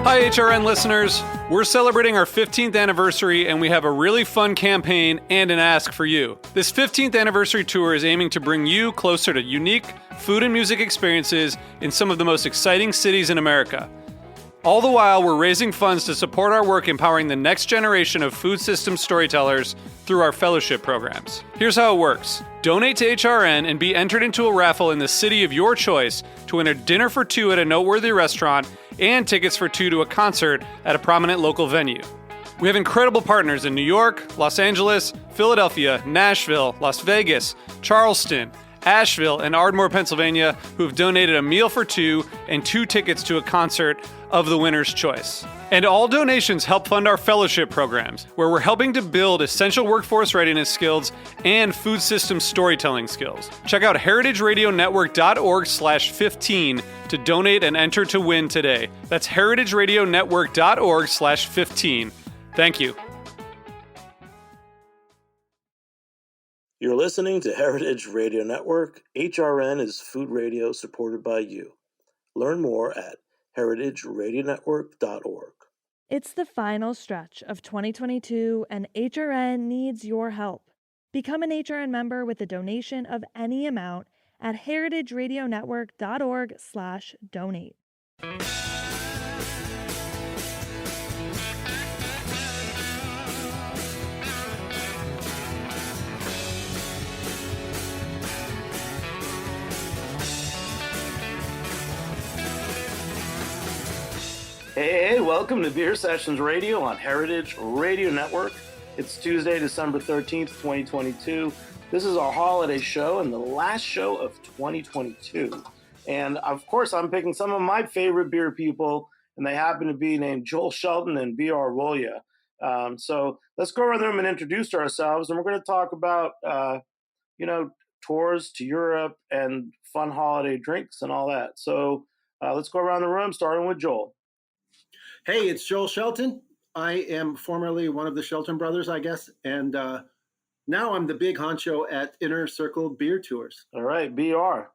Hi, HRN listeners. We're celebrating our 15th anniversary, and we have a really fun campaign and an ask for you. This 15th anniversary tour is aiming to bring you closer to unique food and music experiences in some of the most exciting cities in America. All the while, we're raising funds to support our work empowering the next generation of food systems storytellers through our fellowship programs. Here's how it works. Donate to HRN and be entered into a raffle in the city of your choice to win a dinner for two at a noteworthy restaurant and tickets for two to a concert at a prominent local venue. We have incredible partners in New York, Los Angeles, Philadelphia, Nashville, Las Vegas, Charleston, Asheville, and Ardmore, Pennsylvania, who have donated a meal for two and two tickets to a concert of the winner's choice. And all donations help fund our fellowship programs, where we're helping to build essential workforce readiness skills and food system storytelling skills. Check out heritageradionetwork.org/15 to donate and enter to win today. That's heritageradionetwork.org/15. Thank you. You're listening to Heritage Radio Network. HRN is food radio supported by you. Learn more at heritageradionetwork.org. It's the final stretch of 2022, and HRN needs your help. Become an HRN member with a donation of any amount at heritageradionetwork.org/donate. Hey, welcome to Beer Sessions Radio on Heritage Radio Network. It's Tuesday, December 13th, 2022. This is our holiday show and the last show of 2022. And of course, I'm picking some of my favorite beer people, and they happen to be named Joel Shelton and BR Wolya. So let's go around the room and introduce ourselves, and we're going to talk about, tours to Europe and fun holiday drinks and all that. So let's go around the room, starting with Joel. Hey, it's Joel Shelton. I am formerly one of the Shelton Brothers, I guess, and now I'm the big honcho at Inner Circle Beer Tours. All right, BR.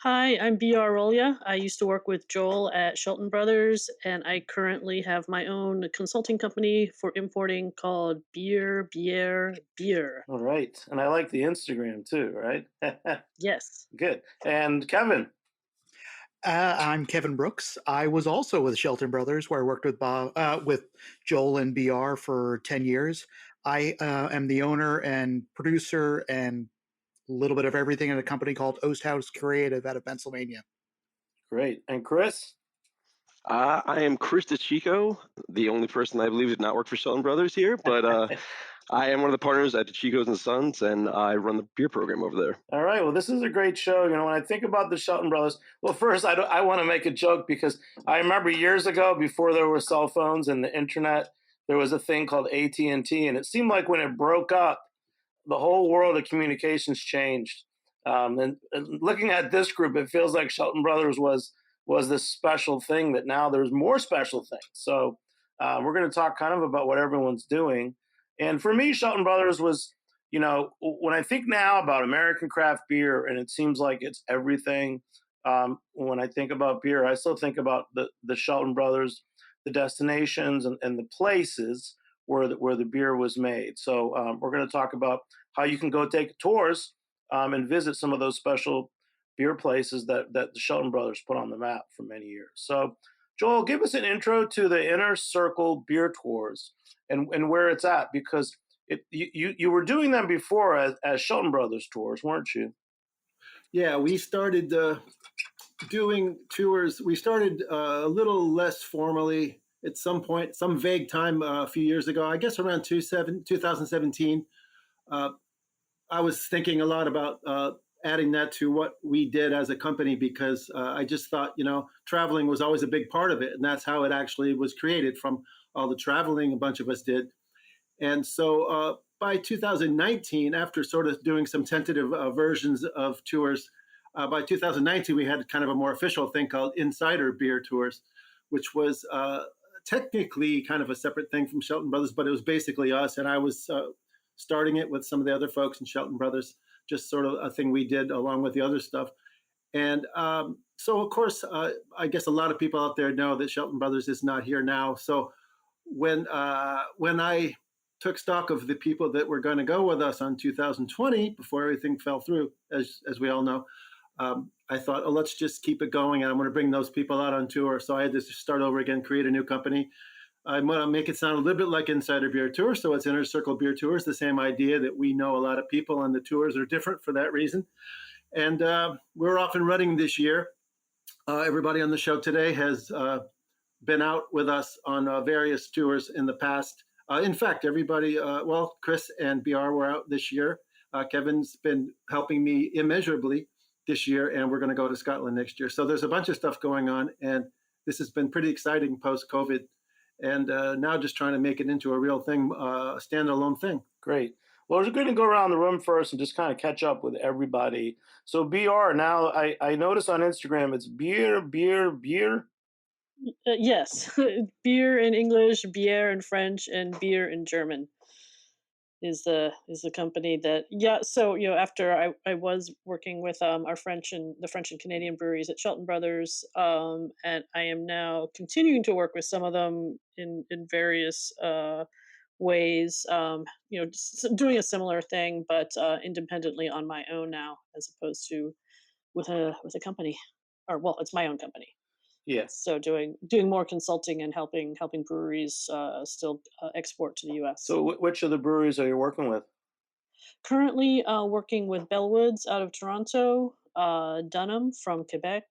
Hi, I'm BR Wolya. I used to work with Joel at Shelton Brothers, and I currently have my own consulting company for importing called Bière. All right, and I like the Instagram too, right? Yes. Good. And Kevin. I'm Kevin Brooks. I was also with Shelton Brothers, where I worked with Joel and BR for 10 years. I am the owner and producer and a little bit of everything in a company called Osthouse Creative out of Pennsylvania. Great. And Chris? I am Chris DeChico, the only person I believe did not work for Shelton Brothers here, but I am one of the partners at DeChico's and Sons, and I run the beer program over there. All right. Well, this is a great show. You know, when I think about the Shelton Brothers, well, first, I want to make a joke because I remember years ago, before there were cell phones and the internet, there was a thing called AT&T, and it seemed like when it broke up, the whole world of communications changed. And looking at this group, it feels like Shelton Brothers was this special thing that now there's more special things. So we're going to talk kind of about what everyone's doing. And for me, Shelton Brothers was, when I think now about American craft beer, and it seems like it's everything. When I think about beer, I still think about the Shelton Brothers, the destinations and the places where the beer was made. So we're going to talk about how you can go take tours and visit some of those special beer places that the Shelton Brothers put on the map for many years. So, Joel, give us an intro to the Inner Circle Beer Tours and where it's at, because you were doing them before as Shelton Brothers tours, weren't you? Yeah, we started doing tours. We started a little less formally at some point, some vague time a few years ago, I guess around 2017. I was thinking a lot about adding that to what we did as a company, because I just thought, traveling was always a big part of it. And that's how it actually was created, from all the traveling a bunch of us did. And so by 2019, after sort of doing some tentative versions of tours, by 2019, we had kind of a more official thing called Insider Beer Tours, which was technically kind of a separate thing from Shelton Brothers, but it was basically us. And I was starting it with some of the other folks in Shelton Brothers, just sort of a thing we did along with the other stuff. And so, of course, I guess a lot of people out there know that Shelton Brothers is not here now. So when I took stock of the people that were going to go with us on 2020, before everything fell through, as we all know, I thought, oh, let's just keep it going, and I'm going to bring those people out on tour. So I had to start over again, create a new company. I'm going to make it sound a little bit like Insider Beer Tour. So it's Inner Circle Beer Tours, the same idea that we know a lot of people, and the tours are different for that reason. And we're off and running this year. Everybody on the show today has been out with us on various tours in the past. In fact, everybody, Chris and BR were out this year. Kevin's been helping me immeasurably this year, and we're going to go to Scotland next year. So there's a bunch of stuff going on, and this has been pretty exciting post-COVID. And now just trying to make it into a real thing, a standalone thing. Great. Well, we're going to go around the room first and just kind of catch up with everybody. So BR, now I noticed on Instagram, it's beer. Yes, beer in English, bière in French, and beer in German is the company that. Yeah, so after I was working with our French and Canadian breweries at Shelton Brothers, and I am now continuing to work with some of them in various ways, just doing a similar thing, but independently on my own now, as opposed to with a company, or well, it's my own company. Yeah. So doing more consulting and helping breweries still export to the U.S. So which of the breweries are you working with? Currently working with Bellwoods out of Toronto, Dunham from Quebec,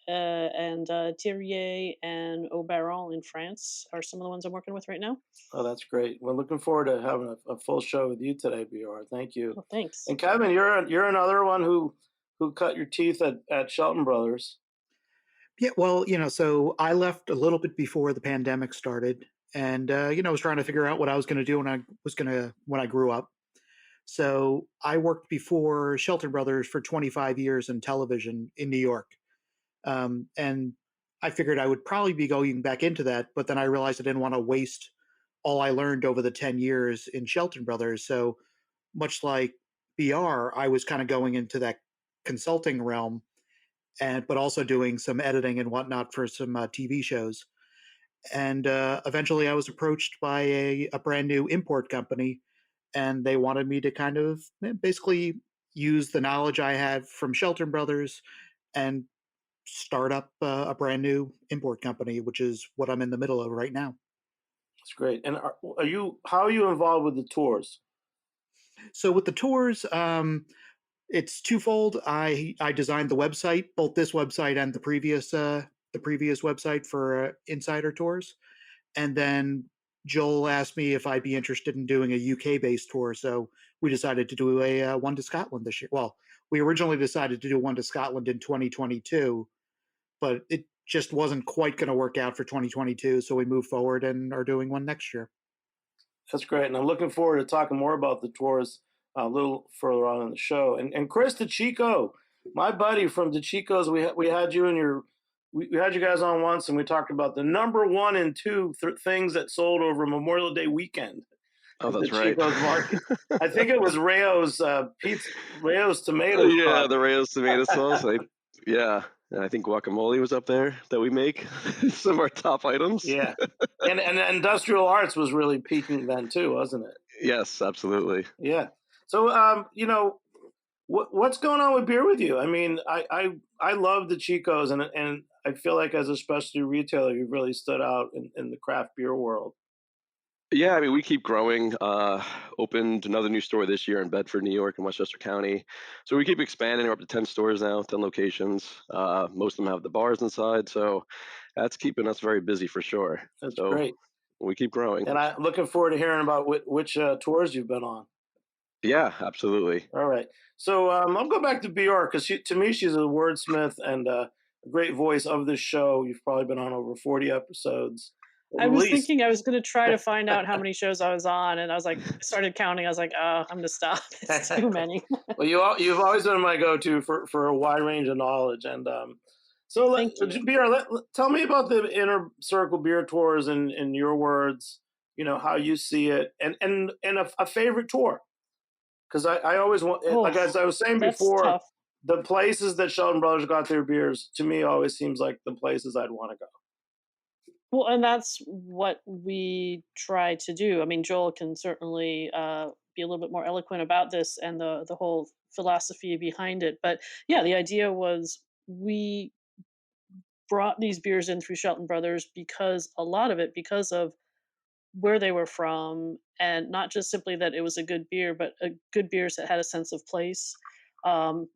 and Thiriez and Oberon in France are some of the ones I'm working with right now. Oh, that's great. We're looking forward to having a full show with you today, BR. Thank you. Oh, thanks. And Kevin, you're another one who cut your teeth at Shelton Brothers. Yeah, well, so I left a little bit before the pandemic started, and I was trying to figure out what I was going to do when I grew up. So I worked before Shelton Brothers for 25 years in television in New York, and I figured I would probably be going back into that, but then I realized I didn't want to waste all I learned over the 10 years in Shelton Brothers. So much like BR, I was kind of going into that consulting realm, but also doing some editing and whatnot for some TV shows. And eventually I was approached by a brand new import company, and they wanted me to kind of basically use the knowledge I had from Shelton Brothers and start up a brand new import company, which is what I'm in the middle of right now. That's great. And how are you involved with the tours? So with the tours, it's twofold. I designed the website, both this website and the previous website for Insider Tours, and then Joel asked me if I'd be interested in doing a UK-based tour. So we decided to do a one to Scotland this year. Well, we originally decided to do one to Scotland in 2022, but it just wasn't quite going to work out for 2022. So we moved forward and are doing one next year. That's great, and I'm looking forward to talking more about the tours a little further on in the show. And Chris DeChico, my buddy from DeChico's, we had you we had you guys on once, and we talked about the number 1 and 2 things that sold over Memorial Day weekend. Oh, that's right. Market. I think it was Rayo's tomato sauce. Yeah, the Rayo's tomato sauce. Yeah. And I think guacamole was up there that we make. Some of our top items. Yeah. And Industrial Arts was really peaking then too, wasn't it? Yes, absolutely. Yeah. So, what's going on with beer with you? I mean, I love the Chicos, and I feel like as a specialty retailer, you've really stood out in the craft beer world. Yeah, I mean, we keep growing. Opened another new store this year in Bedford, New York, in Westchester County. So we keep expanding. We're up to 10 stores now, 10 locations. Most of them have the bars inside. So that's keeping us very busy for sure. That's great. We keep growing. And I'm looking forward to hearing about which tours you've been on. Yeah, absolutely. All right. So I'll go back to BR because to me, she's a wordsmith and a great voice of this show. You've probably been on over 40 episodes. I was thinking I was going to try to find out how many shows I was on, and I was like, started counting. I was like, oh, I'm going to stop. It's too many. Well, you've always been my go-to for a wide range of knowledge. And so, BR, tell me about the Inner Circle Beer Tours in your words, how you see it, and a favorite tour. Because I always want, like as I was saying before, tough. the places that Shelton Brothers got their beers, to me, always seems like the places I'd want to go. Well, and that's what we try to do. I mean, Joel can certainly be a little bit more eloquent about this and the whole philosophy behind it. But yeah, the idea was we brought these beers in through Shelton Brothers because a lot of it because of where they were from, and not just simply that it was a good beer, but a good beers that had a sense of place.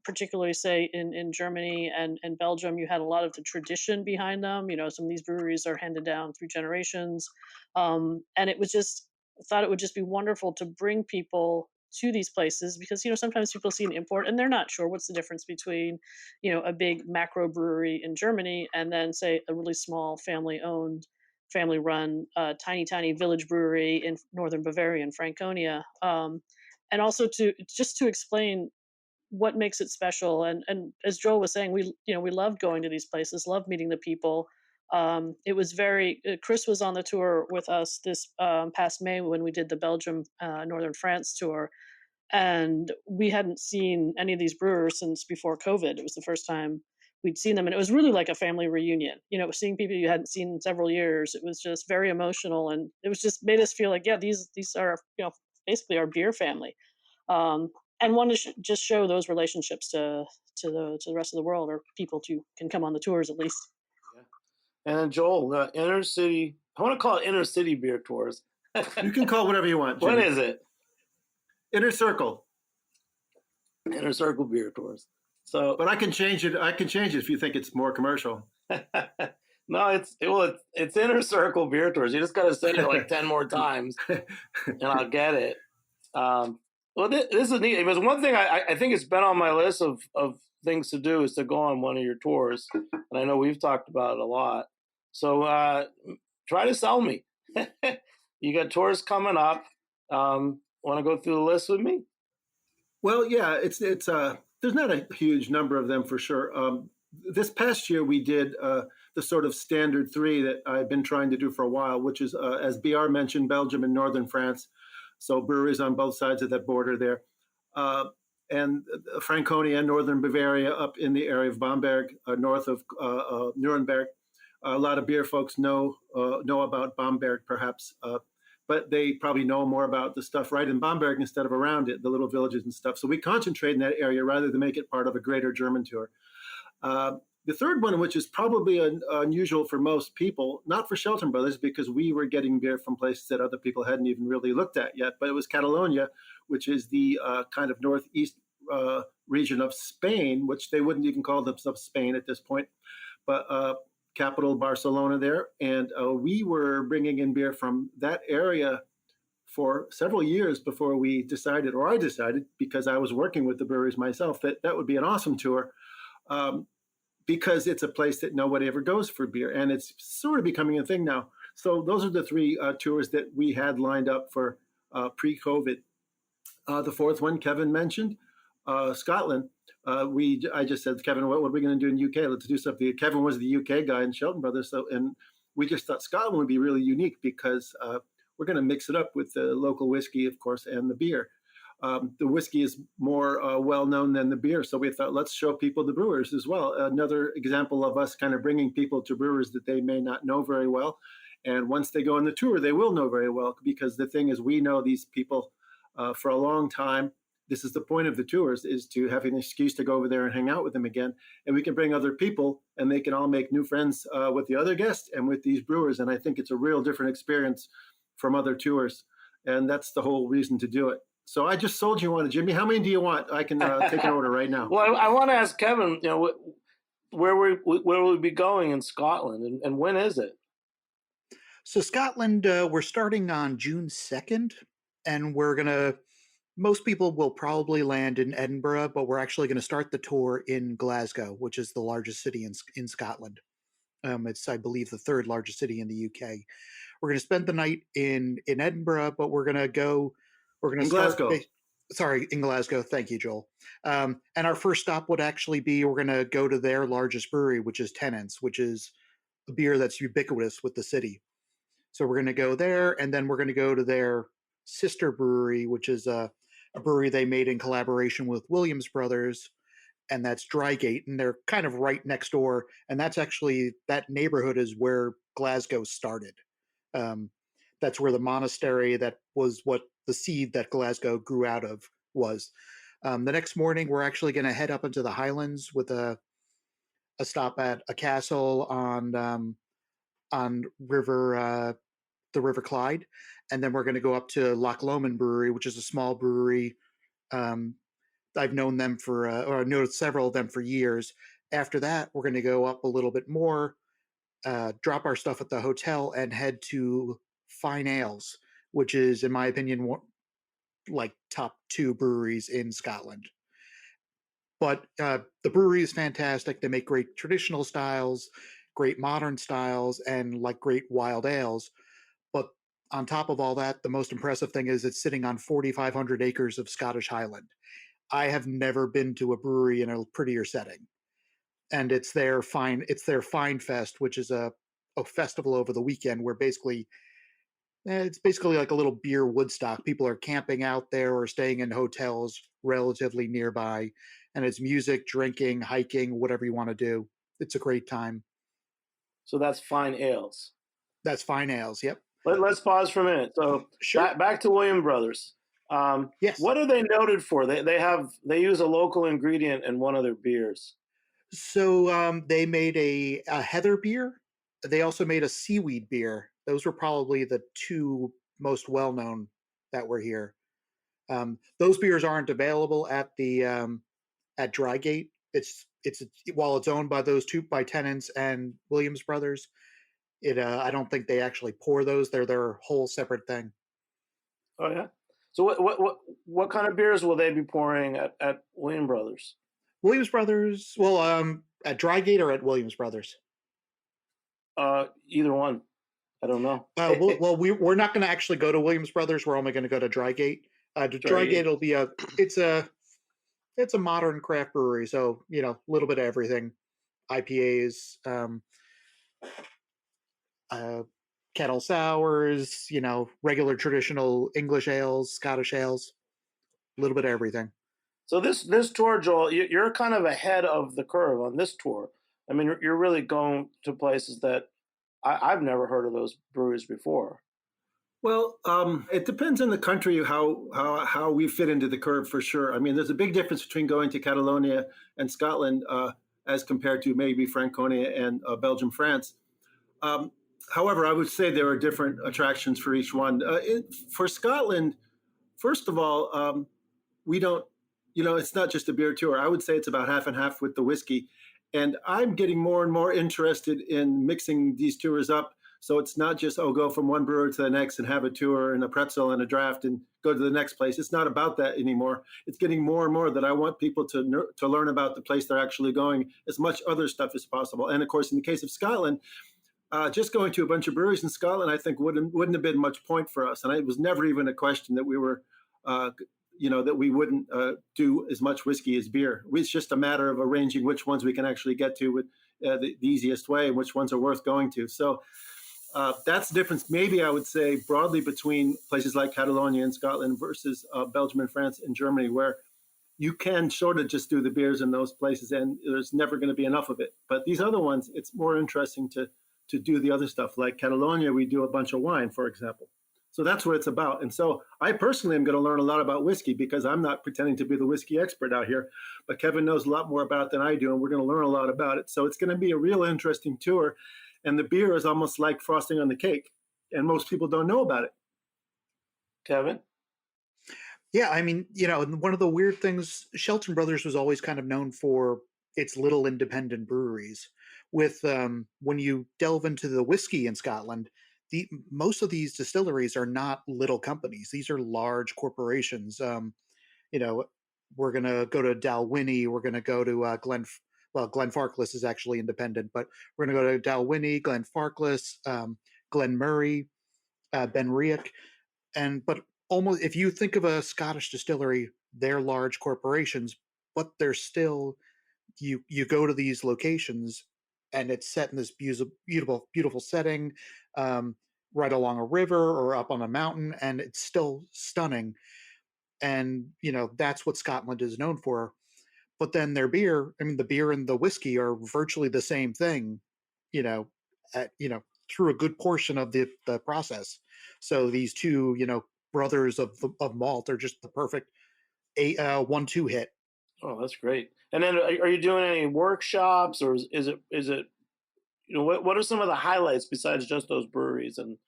Particularly, say in Germany and Belgium, you had a lot of the tradition behind them. You know, some of these breweries are handed down through generations, and it was just I thought it would just be wonderful to bring people to these places because sometimes people see an import and they're not sure what's the difference between a big macro brewery in Germany and then say a really small family owned family run tiny village brewery in northern Bavaria in Franconia, and also to explain what makes it special. And as Joel was saying, we loved going to these places, loved meeting the people. It was very Chris was on the tour with us this past May when we did the Belgium northern France tour, and we hadn't seen any of these brewers since before COVID. It was the first time we'd seen them, and it was really like a family reunion. Seeing people you hadn't seen in several years. It was just very emotional, and it was just made us feel like, yeah, these are basically our beer family, and want to just show those relationships to the rest of the world, or people can come on the tours at least. Yeah. And then Joel, inner city. I want to call it inner city beer tours. You can call it whatever you want, Jimmy. What is it? Inner Circle. Inner Circle beer tours. So, but I can change it. I can change it if you think it's more commercial. No, it's Inner Circle beer tours. You just got to say it like 10 more times, and I'll get it. Well, this is neat. Because one thing I think it's been on my list of things to do is to go on one of your tours, and I know we've talked about it a lot. So try to sell me. You got tours coming up. Want to go through the list with me? Well, yeah, it's there's not a huge number of them for sure. This past year we did the sort of standard three that I've been trying to do for a while, which is as BR mentioned, Belgium and northern France. So breweries on both sides of that border there, and Franconia and northern Bavaria up in the area of Bamberg, north of Nuremberg. A lot of beer folks know about Bamberg, perhaps. But they probably know more about the stuff right in Bamberg instead of around it, the little villages and stuff. So we concentrate in that area rather than make it part of a greater German tour. The third one, which is probably unusual for most people, not for Shelton Brothers, because we were getting beer from places that other people hadn't even really looked at yet, but it was Catalonia, which is the kind of northeast region of Spain, which they wouldn't even call themselves Spain at this point, but capital Barcelona there. And we were bringing in beer from that area for several years before we decided, or I decided, because I was working with the breweries myself, that would be an awesome tour. Because it's a place that nobody ever goes for beer, and it's sort of becoming a thing now. So those are the three tours that we had lined up for pre-COVID. The fourth one, Kevin mentioned, Scotland. I just said, Kevin, what are we going to do in UK? Let's do something. Kevin was the UK guy in Shelton Brothers, and we just thought Scotland would be really unique because we're going to mix it up with the local whiskey, of course, and the beer. The whiskey is more well-known than the beer. So we thought, let's show people the brewers as well. Another example of us kind of bringing people to brewers that they may not know very well. And once they go on the tour, they will know very well, because the thing is, we know these people for a long time. This is the point of the tours, is to have an excuse to go over there and hang out with them again. And we can bring other people, and they can all make new friends with the other guests and with these brewers. And I think it's a real different experience from other tours. And that's the whole reason to do it. So I just sold you one, Jimmy. How many do you want? I can take an order right now. Well, I want to ask Kevin, where will we be going in Scotland, and when is it? So Scotland, we're starting on June 2nd, and most people will probably land in Edinburgh, but we're actually going to start the tour in Glasgow, which is the largest city in Scotland. It's, I believe, the third largest city in the UK. We're going to spend the night in Edinburgh, but we're going to go. We're going to start Glasgow. In Glasgow. Thank you, Joel. And our first stop would actually be, we're going to go to their largest brewery, which is Tennent's, which is a beer that's ubiquitous with the city. So we're going to go there, and then we're going to go to their sister brewery, which is a brewery they made in collaboration with Williams Brothers. and that's Drygate, and they're kind of right next door. And that's actually, that neighborhood is where Glasgow started. Um, that's where the monastery that was what the seed that Glasgow grew out of was. The next morning, we're actually going to head up into the Highlands with a stop at a castle on the River Clyde, and then we're going to go up to Loch Lomond Brewery, which is a small brewery. Um, I've known them or I've known several of them for years. After that, we're going to go up a little bit more, drop our stuff at the hotel, and head to Fyne Ales, which is, in my opinion, like top 2 breweries in Scotland. But the brewery is fantastic. They make great traditional styles, great modern styles, and like great wild ales. But on top of all that, the most impressive thing is it's sitting on 4,500 acres of Scottish Highland. I have never been to a brewery in a prettier setting. And it's their Fyne Fest, which is a festival over the weekend where it's basically like a little beer Woodstock. People are camping out there or staying in hotels relatively nearby, and it's music, drinking, hiking, whatever you want to do. It's a great time. So that's Fyne Ales. That's Fyne Ales. Yep. Let's pause for a minute. So Sure. back to William Brothers. Yes. What are they noted for? They use a local ingredient in one of their beers. So they made a heather beer. They also made a seaweed beer. Those were probably the 2 most well known that were here. Those beers aren't available at the at Drygate. It's while it's owned by those 2 by tenants and Williams Brothers. I don't think they actually pour those. They're their whole separate thing. Oh yeah. So what kind of beers will they be pouring at William Brothers? Williams Brothers. Well, at Drygate or at Williams Brothers. Either one. I don't know. Well, we're not going to actually go to Williams Brothers. We're only going to go to Drygate. Drygate will be it's a modern craft brewery, so a little bit of everything, IPAs, kettle sours, regular traditional English ales, Scottish ales, a little bit of everything. So this tour, Joel, you're kind of ahead of the curve on this tour. I mean, you're really going to places that I've never heard of those breweries before. Well, it depends on the country how we fit into the curve for sure. I mean, there's a big difference between going to Catalonia and Scotland as compared to maybe Franconia and Belgium, France. However, I would say there are different attractions for each one. For Scotland, first of all, we don't, it's not just a beer tour. I would say it's about half and half with the whiskey. And I'm getting more and more interested in mixing these tours up. So it's not just, go from one brewer to the next and have a tour and a pretzel and a draft and go to the next place. It's not about that anymore. It's getting more and more that I want people to learn about the place they're actually going, as much other stuff as possible. And of course, in the case of Scotland, just going to a bunch of breweries in Scotland, I think wouldn't have been much point for us. And it was never even a question that we were, that we wouldn't do as much whiskey as beer. It's just a matter of arranging which ones we can actually get to with the easiest way and which ones are worth going to. So that's the difference, maybe I would say, broadly between places like Catalonia and Scotland versus Belgium and France and Germany, where you can sort of just do the beers in those places and there's never going to be enough of it. But these other ones, it's more interesting to do the other stuff. Like Catalonia, we do a bunch of wine, for example. So that's what it's about. And so I personally am going to learn a lot about whiskey because I'm not pretending to be the whiskey expert out here, but Kevin knows a lot more about it than I do, and we're going to learn a lot about it. So it's going to be a real interesting tour. And the beer is almost like frosting on the cake, and most people don't know about it. Kevin? Yeah, I mean, one of the weird things, Shelton Brothers was always kind of known for its little independent breweries. With when you delve into the whiskey in Scotland, most of these distilleries are not little companies. These are large corporations. We're going to go to Dalwhinnie. We're going to go to Glenfarclas is actually independent, but we're going to go to Dalwhinnie, Glenfarclas, Glenmurray, Benriach, but almost, if you think of a Scottish distillery, they're large corporations, but they're still, you go to these locations and it's set in this beautiful setting, right along a river or up on a mountain, and it's still stunning. And that's what Scotland is known for. but then their beer, I mean, the beer and the whiskey are virtually the same thing, you know, through a good portion of the process. So these two, brothers of malt are just the perfect 1-2 hit. Oh, that's great. And then are you doing any workshops, or is it what are some of the highlights besides just those breweries and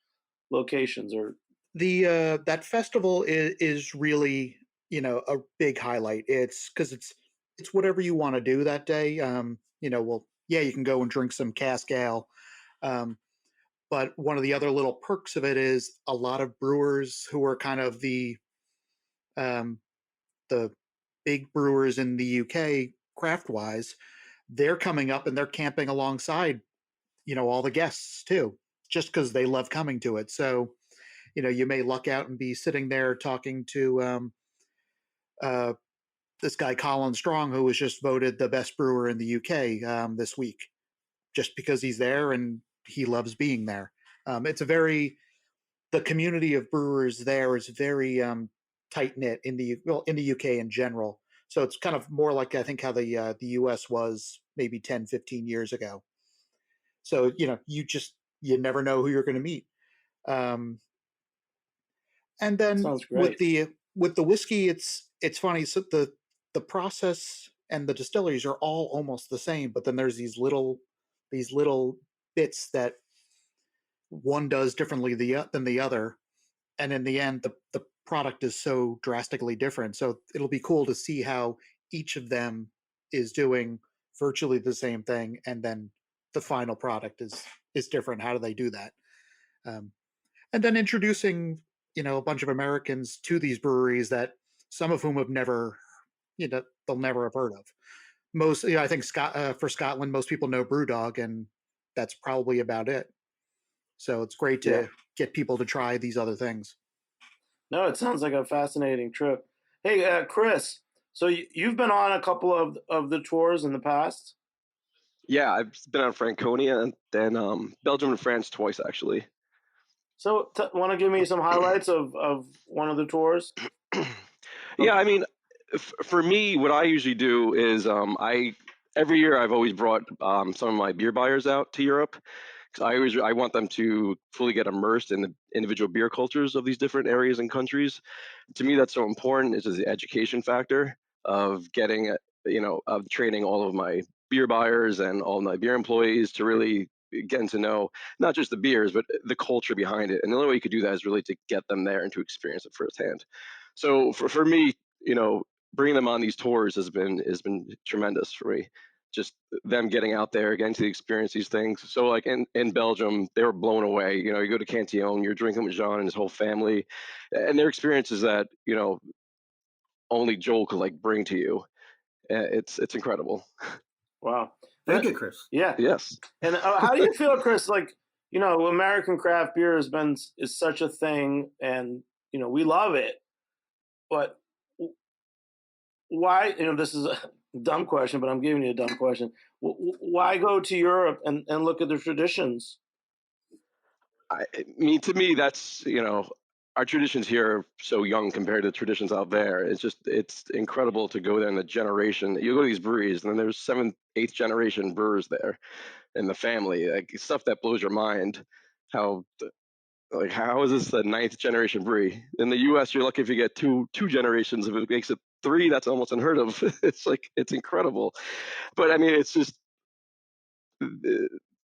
locations? Or The that festival is really, a big highlight. It's because it's whatever you want to do that day. Well, yeah, you can go and drink some cask ale. Um, but one of the other little perks of it is a lot of brewers who are kind of um, the big brewers in the UK craft wise, they're coming up and they're camping alongside, all the guests too, just because they love coming to it. So, you may luck out and be sitting there talking to uh, this guy, Colin Strong, who was just voted the best brewer in the UK this week, just because he's there and he loves being there. It's the community of brewers there is very tight knit in the UK in general. So it's kind of more like I think how the US was maybe 10, 15 years ago. So you never know who you're going to meet. Um, and then sounds with great. the whiskey, it's funny. So the process and the distilleries are all almost the same, but then there's these little bits that one does differently than the other, and in the end the product is so drastically different. So it'll be cool to see how each of them is doing virtually the same thing, and then the final product is different. How do they do that? um, and then introducing a bunch of Americans to these breweries that some of whom have never they'll never have heard of. Most, I think for Scotland, most people know BrewDog, and that's probably about it. So it's great Yeah. to get people to try these other things. No, it sounds like a fascinating trip. Hey, Chris. So you've been on a couple of the tours in the past. Yeah, I've been on Franconia and then Belgium and France twice actually. So want to give me some highlights of one of the tours? Yeah, I mean, for me, what I usually do is I every year I've always brought some of my beer buyers out to Europe because I want them to fully get immersed in the individual beer cultures of these different areas and countries. To me, that's so important is the education factor of getting of training all of my beer buyers and all my beer employees to really getting to know not just the beers but the culture behind it. And the only way you could do that is really to get them there and to experience it firsthand. So for me, bringing them on these tours has been tremendous for me. Just them getting out there, getting to experience these things. So like in Belgium, they were blown away. You go to Cantillon, you're drinking with Jean and his whole family, and their experiences that only Joel could like bring to you. It's incredible. Wow. Thank you, Chris. Yeah. Yes. And how do you feel, Chris? Like, American craft beer is such a thing, and we love it. But why? This is a dumb question, but I'm giving you a dumb question. Why go to Europe and look at the traditions? I mean, to me, that's our traditions here are so young compared to the traditions out there. It's incredible to go there in the generation. You go to these breweries, and then there's seventh, eighth generation brewers there in the family. Like stuff that blows your mind. How how is this the ninth generation brewery? In the U.S., you're lucky if you get two generations. If it makes it three, that's almost unheard of. It's incredible. But I mean, it's just the,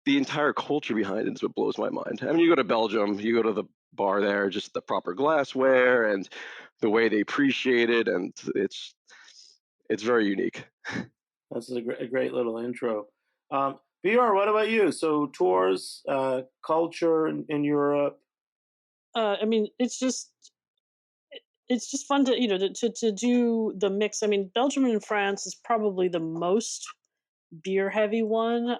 the entire culture behind it is what blows my mind. I mean, you go to Belgium, you go to the bar there, just the proper glassware and the way they appreciate it, and it's very unique. That's a great little intro. BR, what about you? So tours, culture in Europe. I mean, it's just fun to to do the mix. I mean, Belgium and France is probably the most beer heavy one,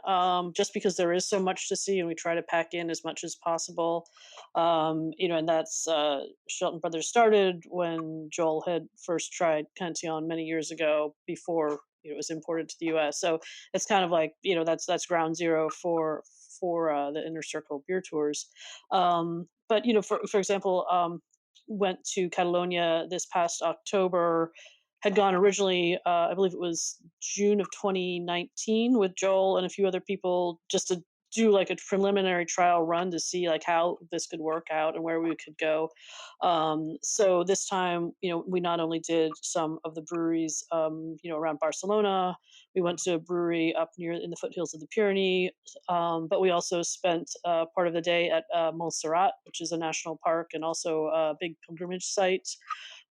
just because there is so much to see and we try to pack in as much as possible. And that's Shelton Brothers started when Joel had first tried Cantillon many years ago before it was imported to the US. So it's kind of like that's ground zero for the inner circle beer tours. But for example, went to Catalonia this past October, had gone originally, I believe it was June of 2019 with Joel and a few other people just to do like a preliminary trial run to see like how this could work out and where we could go. So this time, we not only did some of the breweries, around Barcelona, we went to a brewery up near in the foothills of the Pyrenees, but we also spent part of the day at Montserrat, which is a national park and also a big pilgrimage site.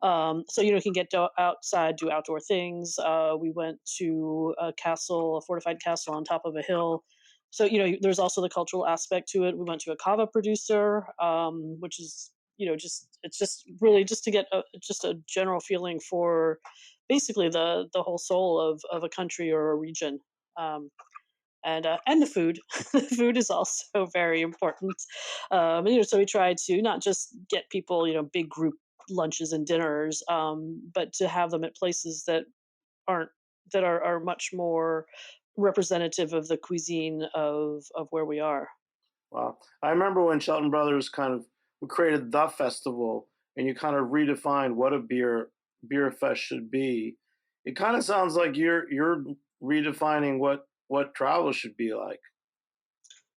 So you can get outside, do outdoor things. We went to a castle, a fortified castle on top of a hill. So there's also the cultural aspect to it. We went to a cava producer, which is just it's just really just to get just a general feeling for basically the whole soul of a country or a region. And the food. The food is also very important. So we try to not just get people, big group lunches and dinners, but to have them at places aren't that are much more representative of the cuisine of where we are. Wow. I remember when Shelton Brothers kind of created the festival and you kind of redefined what a beer fest should be. It kind of sounds like you're redefining what travel should be like.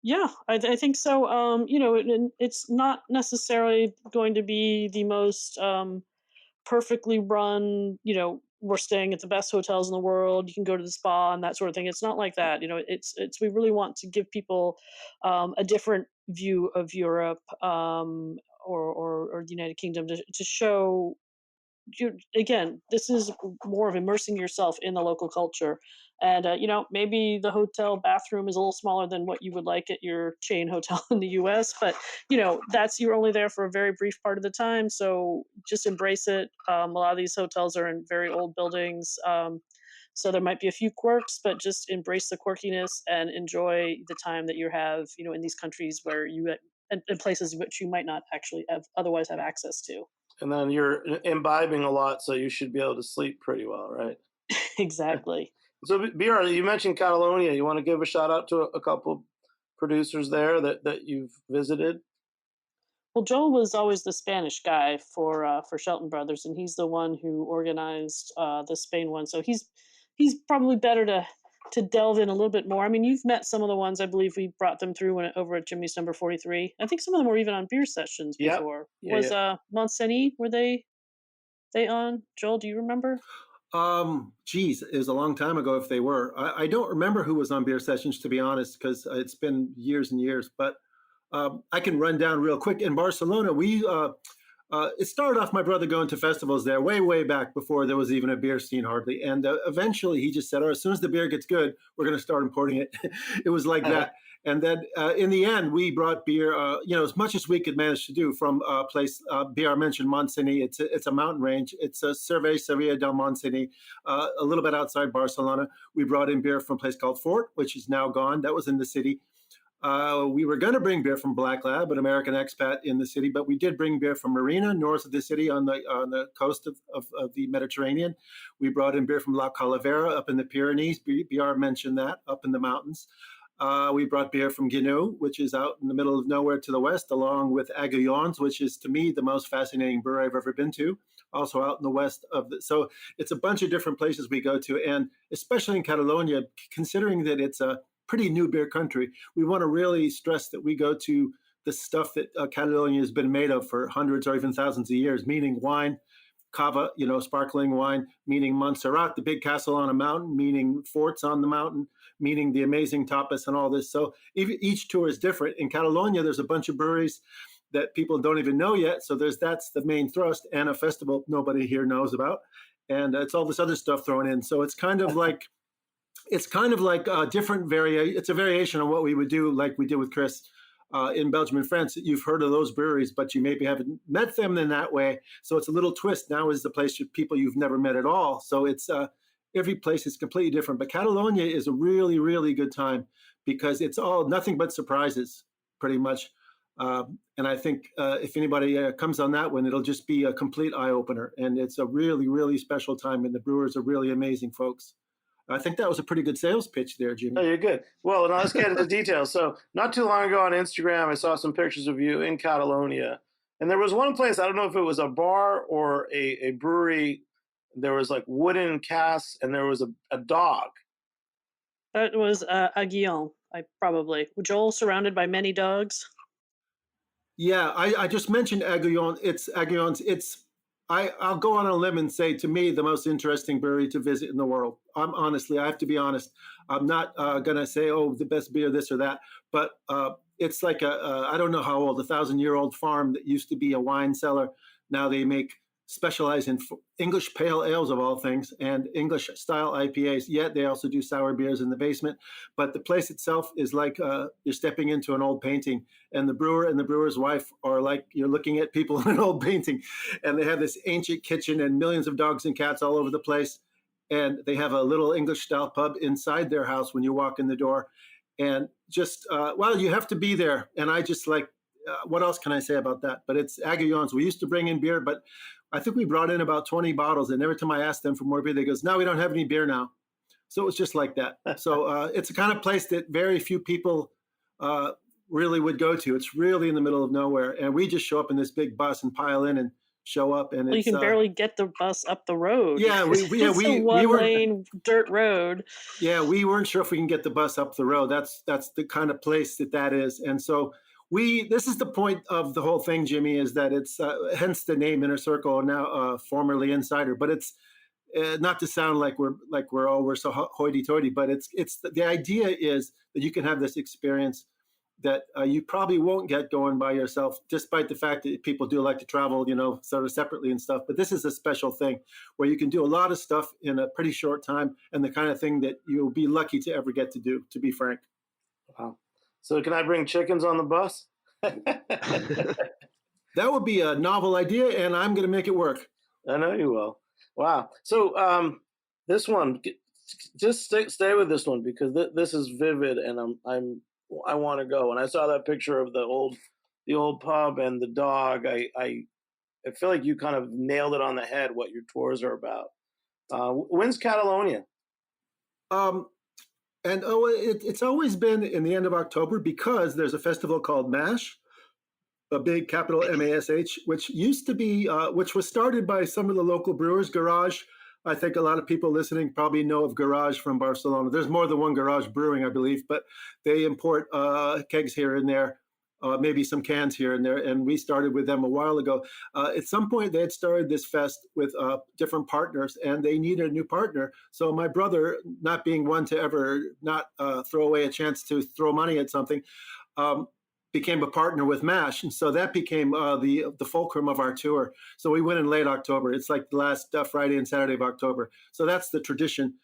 Yeah, I think so. It's not necessarily going to be the most perfectly run, we're staying at the best hotels in the world, you can go to the spa and that sort of thing. It's not like that. It's we really want to give people a different view of Europe, or the United Kingdom, to show you again, this is more of immersing yourself in the local culture. And maybe the hotel bathroom is a little smaller than what you would like at your chain hotel in the US, but that's, you're only there for a very brief part of the time, so just embrace it. A lot of these hotels are in very old buildings, so there might be a few quirks, but just embrace the quirkiness and enjoy the time that you have, in these countries where and places which you might not actually otherwise have access to. And then you're imbibing a lot, so you should be able to sleep pretty well, right? Exactly. So, BR, you mentioned Catalonia. You want to give a shout out to a couple producers there that you've visited? Well, Joel was always the Spanish guy for Shelton Brothers, and he's the one who organized the Spain one. So he's probably better to delve in a little bit more. I mean, you've met some of the ones I believe we brought them through over at Jimmy's Number 43. I think some of them were even on beer sessions Yep. before. Yeah, Was yeah. Montseny, were they on? Joel, do you remember? Geez, it was a long time ago if they were. I don't remember who was on beer sessions, to be honest, because it's been years and years. But I can run down real quick. In Barcelona, it started off my brother going to festivals there way, way back before there was even a beer scene hardly. And eventually he just said, as soon as the beer gets good, we're going to start importing it. It was like that. And then in the end, we brought beer, as much as we could manage to do from a place, BR mentioned Montseny. It's a mountain range. It's a Cerveceria del Montseny, a little bit outside Barcelona. We brought in beer from a place called Fort, which is now gone. That was in the city. We were going to bring beer from Black Lab, an American expat in the city, but we did bring beer from Marina, north of the city on the coast of the Mediterranean. We brought in beer from La Calavera up in the Pyrenees. BR mentioned that, up in the mountains. We brought beer from Guinou, which is out in the middle of nowhere to the west, along with Aguillons, which is, to me, the most fascinating brewery I've ever been to, also out in the west of the. So it's a bunch of different places we go to, and especially in Catalonia, considering that it's a pretty new beer country, we want to really stress that we go to the stuff that Catalonia has been made of for hundreds or even thousands of years, meaning wine, cava, sparkling wine, meaning Montserrat, the big castle on a mountain, meaning forts on the mountain, meaning the amazing tapas and all this. So each tour is different. In Catalonia, there's a bunch of breweries that people don't even know yet. So that's the main thrust, and a festival nobody here knows about. And it's all this other stuff thrown in. So it's kind of like a different it's a variation on what we would do, like we did with Chris in Belgium and France. You've heard of those breweries, but you maybe haven't met them in that way. So it's a little twist. Now is the place for people you've never met at all. So it's every place is completely different. But Catalonia is a really, really good time because it's all nothing but surprises, pretty much. And I think if anybody comes on that one, it'll just be a complete eye opener. And it's a really, really special time. And the brewers are really amazing folks. I think that was a pretty good sales pitch there, Jimmy. Oh, you're good. Well, now let's get into the details. So not too long ago on Instagram, I saw some pictures of you in Catalonia. And there was one place, I don't know if it was a bar or a brewery There was like wooden casks, and there was a dog. That was Aguillon. I probably Joel surrounded by many dogs. Yeah, I just mentioned Aguillon. It's Aguillon's. I'll go on a limb and say, to me, the most interesting brewery to visit in the world. I have to be honest. I'm not gonna say, oh, the best beer, this or that, but it's like I don't know how old, 1,000-year-old farm that used to be a wine cellar. Now they specialize in English pale ales of all things and English style IPAs. Yet they also do sour beers in the basement. But the place itself is like you're stepping into an old painting, and the brewer and the brewer's wife are like you're looking at people in an old painting, and they have this ancient kitchen and millions of dogs and cats all over the place. And they have a little English style pub inside their house when you walk in the door. And just, well, you have to be there. And I just like, what else can I say about that? But it's Aguillons. We used to bring in beer, but I think we brought in about 20 bottles. And every time I asked them for more beer, they goes, no, we don't have any beer now. So it was just like that. So it's a kind of place that very few people really would go to. It's really in the middle of nowhere. And we just show up in this big bus and pile in and show up. And you can barely get the bus up the road. Yeah, it's a one-lane dirt road. Yeah, we weren't sure if we can get the bus up the road. That's the kind of place that is. And so this is the point of the whole thing, Jimmy, is that it's hence the name Inner Circle, now formerly Insider. But it's not to sound like we're so hoity-toity, but it's the idea is that you can have this experience that you probably won't get going by yourself, despite the fact that people do like to travel, sort of separately and stuff. But this is a special thing where you can do a lot of stuff in a pretty short time, and the kind of thing that you'll be lucky to ever get to do, to be frank. Wow. So can I bring chickens on the bus? That would be a novel idea, and I'm going to make it work. I know you will. Wow. So this one, just stay with this one, because this is vivid, and I want to go. When I saw that picture of the old pub and the dog, I feel like you kind of nailed it on the head what your tours are about. When's Catalonia? It's always been in the end of October, because there's a festival called MASH, a big capital MASH, which used to be, which was started by some of the local brewers. Garage, I think a lot of people listening probably know of Garage from Barcelona. There's more than one Garage brewing, I believe, but they import kegs here and there, maybe some cans here and there. And we started with them a while ago. At some point, they had started this fest with different partners, and they needed a new partner. So my brother, not being one to ever not throw away a chance to throw money at something, became a partner with MASH. And so that became the fulcrum of our tour. So we went in late October. It's like the last Friday and Saturday of October. So that's the tradition.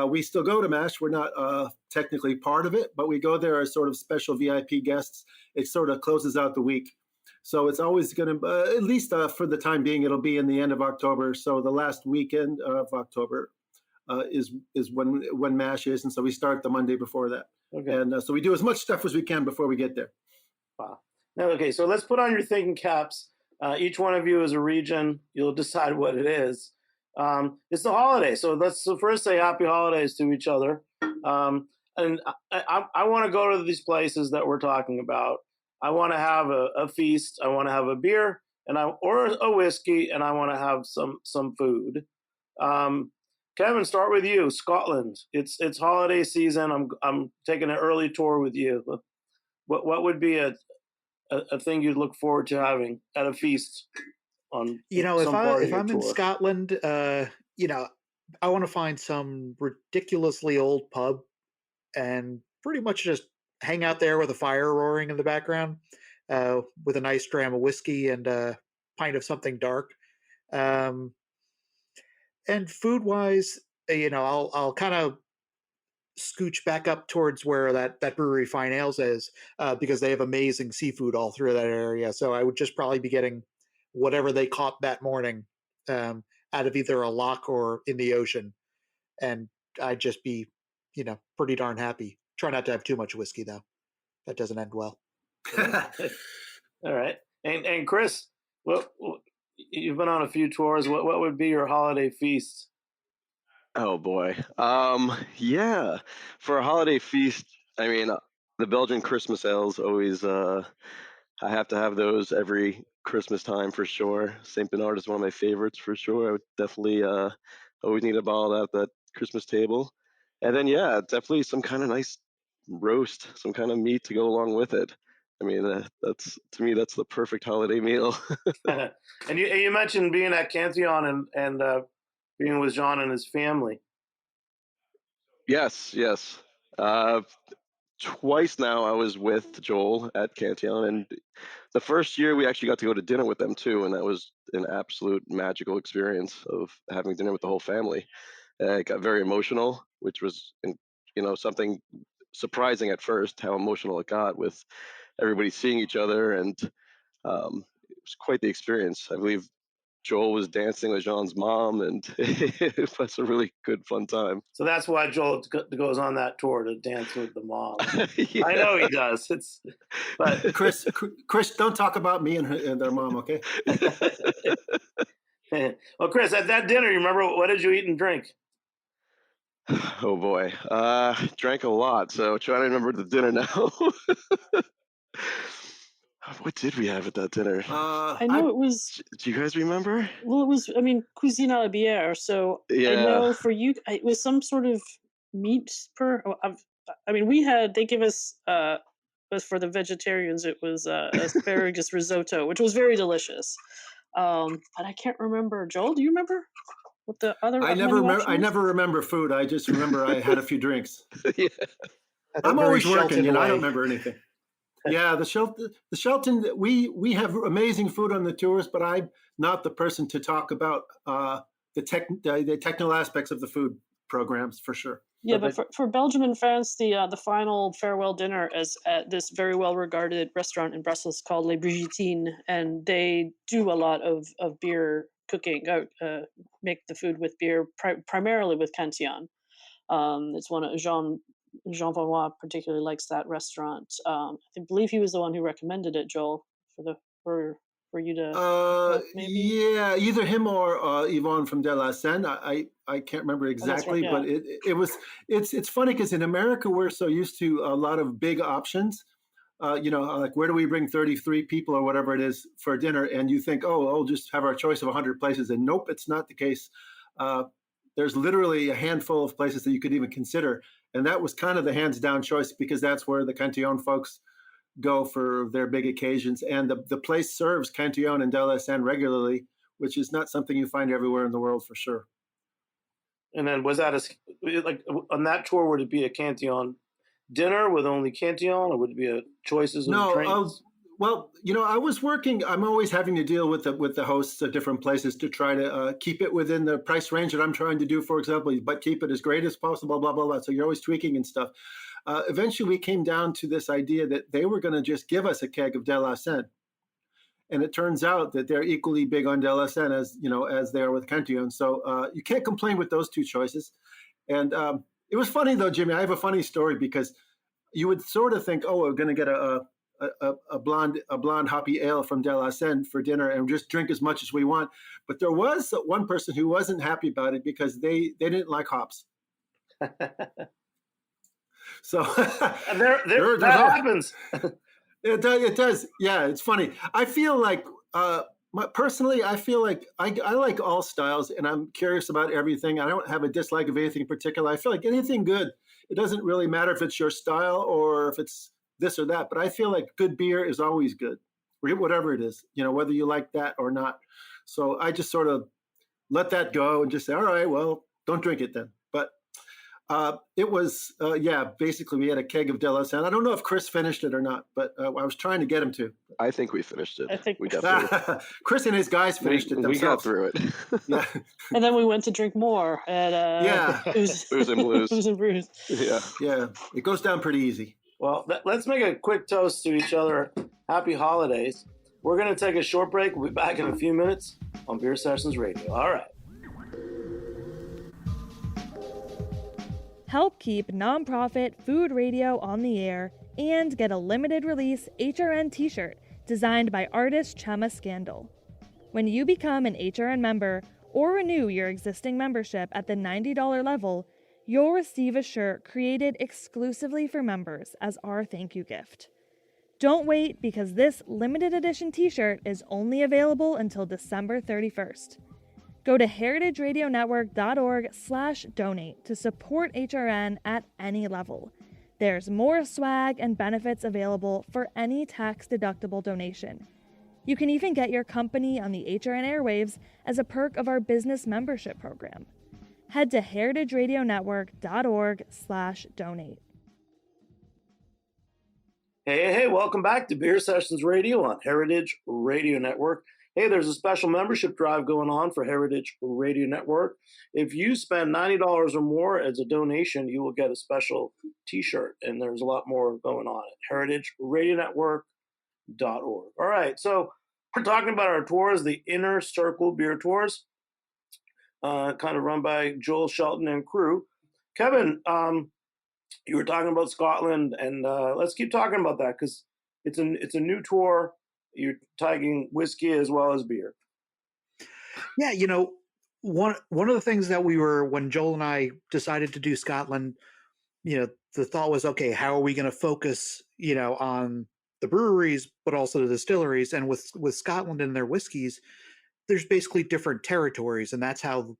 We still go to MASH. We're not technically part of it, but we go there as sort of special VIP guests. It sort of closes out the week. So it's always going to, at least for the time being, it'll be in the end of October. So the last weekend of October is when MASH is. And so we start the Monday before that. Okay. And so we do as much stuff as we can before we get there. Wow. Now, okay, so let's put on your thinking caps. Each one of you is a region. You'll decide what it is. It's the holiday, so let's first say happy holidays to each other. And I want to go to these places that we're talking about. I want to have a feast. I want to have a beer or a whiskey, and I want to have some food. Kevin, start with you. Scotland. It's holiday season. I'm taking an early tour with you. What would be a thing you'd look forward to having at a feast on? If I'm in Scotland, I want to find some ridiculously old pub and pretty much just hang out there with a fire roaring in the background, with a nice dram of whiskey and a pint of something dark. And food wise, I'll kind of scooch back up towards where that brewery Fyne Ales is, because they have amazing seafood all through that area. So I would just probably be getting whatever they caught that morning, out of either a loch or in the ocean, and I'd just be pretty darn happy. Try not to have too much whiskey though. That doesn't end well. All right. And Chris, you've been on a few tours. What would be your holiday feast? Oh boy. Yeah. For a holiday feast, I mean, the Belgian Christmas ales always have I have to have those every Christmas time for sure. St. Bernard is one of my favorites for sure. I would definitely always need a bottle at that Christmas table. And then, yeah, definitely some kind of nice roast, some kind of meat to go along with it. I mean, that's to me, that's the perfect holiday meal. And you mentioned being at Cantillon and being with Jean and his family. Yes, yes. Twice now I was with Joel at Cantillon, and the first year we actually got to go to dinner with them too, and that was an absolute magical experience of having dinner with the whole family. It got very emotional, which was, something surprising at first how emotional it got with everybody seeing each other, and it was quite the experience. I believe Joel was dancing with Jean's mom, and it was a really good, fun time. So that's why Joel goes on that tour to dance with the mom. Yeah. I know he does. But Chris, don't talk about me and their mom, okay? Well, Chris, at that dinner, you remember what did you eat and drink? Oh boy, drank a lot. So trying to remember the dinner now. What did we have at that dinner? I know it was. Do you guys remember? Well, it was. I mean, cuisine à la bière. So I Yeah. know for you, it was some sort of meat per. I mean, we had. They give us. But for the vegetarians, it was asparagus risotto, which was very delicious. But I can't remember. Joel, do you remember what the other? I never remember food. I just remember I had a few drinks. Yeah. I'm always Shelton working, I way. don't remember anything. Yeah, the Shelton. We have amazing food on the tours, but I'm not the person to talk about the technical aspects of the food programs for sure. Yeah, but for Belgium and France, the final farewell dinner is at this very well regarded restaurant in Brussels called Les Brigittines, and they do a lot of beer cooking, make the food with beer, primarily with Cantillon. It's one of Jean Vanois particularly likes that restaurant. I believe he was the one who recommended it, Joel, for you to maybe. Yeah, either him or Yvonne from De La Seine. I can't remember exactly, right, yeah. but it's funny because in America we're so used to a lot of big options. Like where do we bring 33 people or whatever it is for dinner, and you think, oh, I'll just have our choice of 100 places, and nope, it's not the case. There's literally a handful of places that you could even consider, and that was kind of the hands down choice because that's where the Cantillon folks go for their big occasions, and the place serves Cantillon and De La Seine regularly, which is not something you find everywhere in the world for sure. And then was that like on that tour? Would it be a Cantillon dinner with only Cantillon, or would it be a choices of drinks? Well, I was working. I'm always having to deal with the hosts of different places to try to keep it within the price range that I'm trying to do, for example, but keep it as great as possible, blah, blah, blah. So you're always tweaking and stuff. Eventually, we came down to this idea that they were going to just give us a keg of De La Seine. And it turns out that they're equally big on De La Seine as they are with Cantillon. So you can't complain with those two choices. And it was funny, though, Jimmy. I have a funny story because you would sort of think, oh, we're going to get a blonde hoppy ale from De La Seine for dinner and just drink as much as we want. But there was one person who wasn't happy about it because they didn't like hops. So and that happens. It does. Yeah, it's funny. I feel like personally, I feel like I like all styles, and I'm curious about everything. I don't have a dislike of anything in particular. I feel like anything good. It doesn't really matter if it's your style or if it's this or that. But I feel like good beer is always good, whatever it is. Whether you like that or not. So I just sort of let that go and just say, all right, well, don't drink it then. But it was, basically we had a keg of De La Seine. I don't know if Chris finished it or not, but I was trying to get him to. I think we finished it. I think we definitely. Chris and his guys finished it themselves. We got through it. Yeah. And then we went to drink more at Booze and Blues. Booze and Brews. Yeah. It goes down pretty easy. Well, let's make a quick toast to each other. Happy holidays. We're going to take a short break. We'll be back in a few minutes on Beer Sessions Radio. All right. Help keep nonprofit food radio on the air and get a limited release HRN t-shirt designed by artist Chema Scandal. When you become an HRN member or renew your existing membership at the $90 level, you'll receive a shirt created exclusively for members as our thank you gift. Don't wait, because this limited edition t-shirt is only available until December 31st. Go to heritageradionetwork.org/donate to support HRN at any level. There's more swag and benefits available for any tax-deductible donation. You can even get your company on the HRN airwaves as a perk of our business membership program. Head to heritageradionetwork.org/donate. Hey, welcome back to Beer Sessions Radio on Heritage Radio Network. Hey, there's a special membership drive going on for Heritage Radio Network. If you spend $90 or more as a donation, you will get a special t-shirt, and there's a lot more going on at heritageradionetwork.org. All right, so we're talking about our tours, the Inner Circle Beer Tours, kind of run by Joel, Shelton, and crew. Kevin, you were talking about Scotland, and let's keep talking about that because it's a new tour. You're tagging whiskey as well as beer. Yeah, one of the things that when Joel and I decided to do Scotland, the thought was, okay, how are we going to focus, on the breweries, but also the distilleries? And with Scotland and their whiskeys, there's basically different territories, and that's how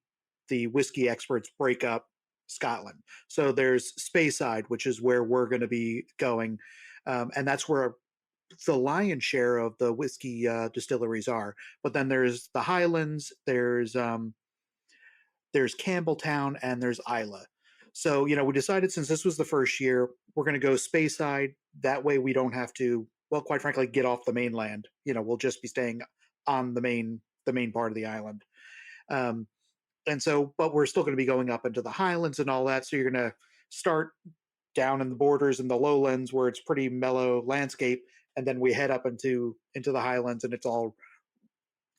the whiskey experts break up Scotland. So there's Speyside, which is where we're going to be going, and that's where the lion's share of the whiskey distilleries are. But then there's the Highlands, there's Campbelltown, and there's Islay. So we decided, since this was the first year, we're going to go Speyside. That way we don't have to, well, quite frankly, get off the mainland. We'll just be staying on the main part of the island. And so, but we're still going to be going up into the Highlands and all that. So you're going to start down in the borders in the lowlands where it's pretty mellow landscape, and then we head up into the Highlands, and it's all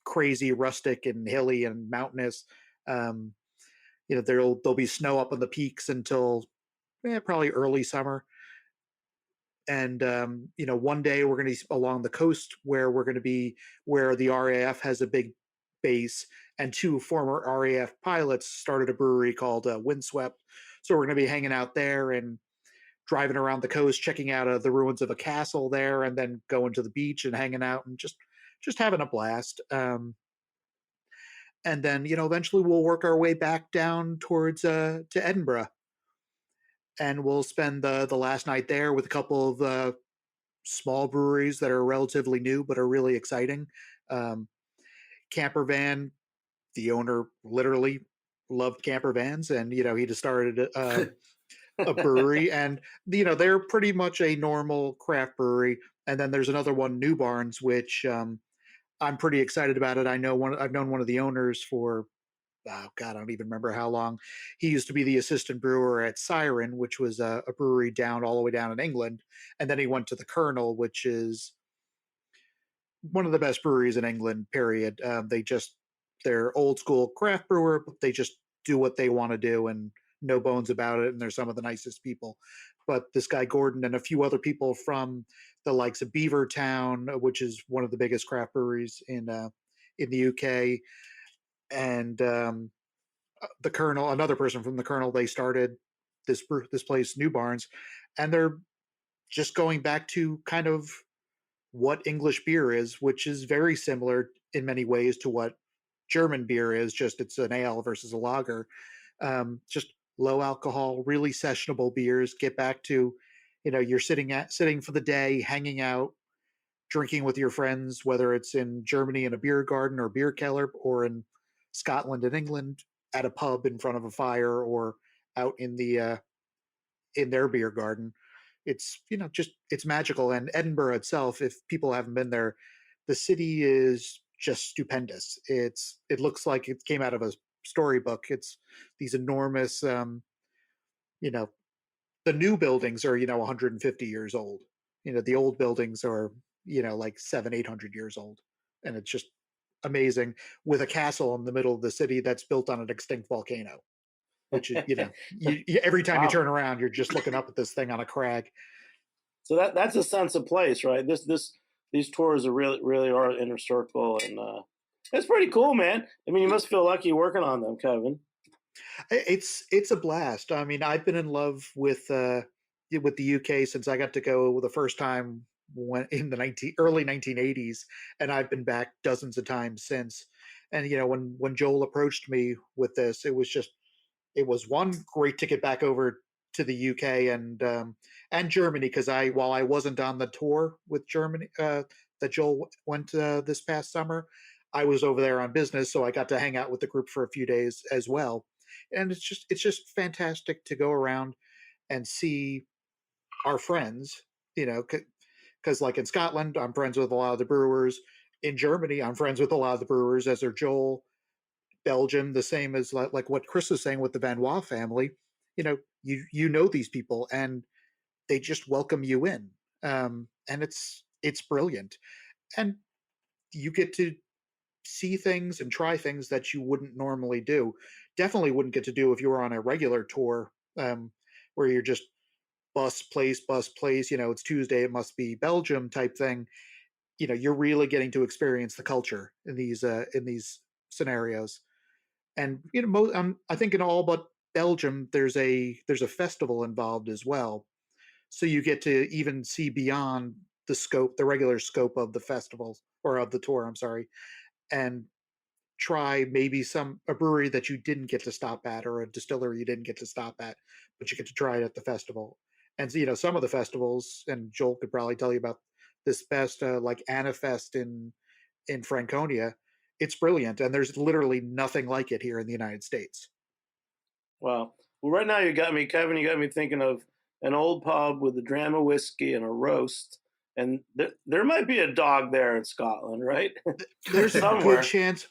crazy rustic and hilly and mountainous. There'll be snow up on the peaks until probably early summer. And one day we're going to be along the coast where the RAF has a big base, and two former RAF pilots started a brewery called Windswept. So we're going to be hanging out there and driving around the coast, checking out the ruins of a castle there, and then going to the beach and hanging out and just having a blast. And then eventually we'll work our way back down towards to Edinburgh, and we'll spend the last night there with a couple of small breweries that are relatively new but are really exciting. Camper Van, the owner literally loved camper vans, and he just started a brewery, and they're pretty much a normal craft brewery. And then there's another one, New Barns, which I'm pretty excited about it. I've known one of the owners for I don't even remember how long. He used to be the assistant brewer at Siren, which was a brewery all the way down in England, and then he went to the Colonel, which is one of the best breweries in England, period. They're old school craft brewer, but they just do what they want to do and no bones about it, and they're some of the nicest people. But this guy Gordon and a few other people from the likes of Beavertown, which is one of the biggest craft breweries in the UK, and the Colonel, another person from the Colonel, they started this place, New Barns, and they're just going back to kind of what English beer is, which is very similar in many ways to what German beer is, just it's an ale versus a lager. Just low alcohol, really sessionable beers. Get back to, you're sitting for the day, hanging out, drinking with your friends, whether it's in Germany in a beer garden or beer cellar, or in Scotland and England at a pub in front of a fire, or out in their beer garden. It's it's magical. And Edinburgh itself, if people haven't been there, the city is just stupendous. It looks like it came out of a storybook. It's these enormous, the new buildings are 150 years old. The old buildings are like 700-800 years old, and it's just amazing, with a castle in the middle of the city that's built on an extinct volcano, which is every time you turn around, you're just looking up at this thing on a crag. So that's a sense of place, right? These tours are really are Inner Circle, and it's pretty cool, man. I mean, you must feel lucky working on them, Kevin. It's a blast. I mean, I've been in love with the UK since I got to go the first time when in the early 1980s, and I've been back dozens of times since. And when Joel approached me with this, it was one great to get back over to the UK and Germany, because while I wasn't on the tour with Germany that Joel went this past summer, I was over there on business, so I got to hang out with the group for a few days as well. And it's just fantastic to go around and see our friends, because like in Scotland, I'm friends with a lot of the brewers. In Germany, I'm friends with a lot of the brewers, as are Joel. Belgium, the same as like what Chris was saying with the Van Wa family. You know these people, and they just welcome you in, and it's brilliant, and you get to see things and try things that you wouldn't normally do. Definitely wouldn't get to do if you were on a regular tour, where you're just bus place. It's Tuesday, it must be Belgium type thing. You're really getting to experience the culture in these scenarios. And I think in all but Belgium, there's a festival involved as well, so you get to even see beyond the regular scope of the festival, or of the tour. I'm sorry, and try maybe a brewery that you didn't get to stop at, or a distillery you didn't get to stop at, but you get to try it at the festival. And some of the festivals, and Joel could probably tell you about this best, like Anifest in Franconia. It's brilliant, and there's literally nothing like it here in the United States. Wow. Well, right now Kevin, you got me thinking of an old pub with a dram of whiskey and a roast. And there might be a dog there in Scotland, right? There's a good chance.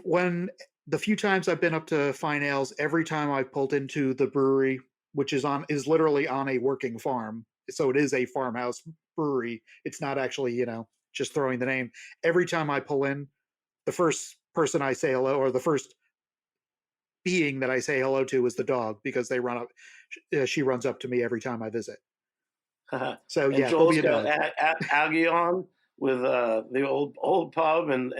When the few times I've been up to Fyne Ales, every time I've pulled into the brewery, which is literally on a working farm, so it is a farmhouse brewery. It's not actually just throwing the name. Every time I pull in, the first person I say hello, or the first being that I say hello to, is the dog, because she runs up to me every time I visit. So yeah, Joel's got Agion with the old pub and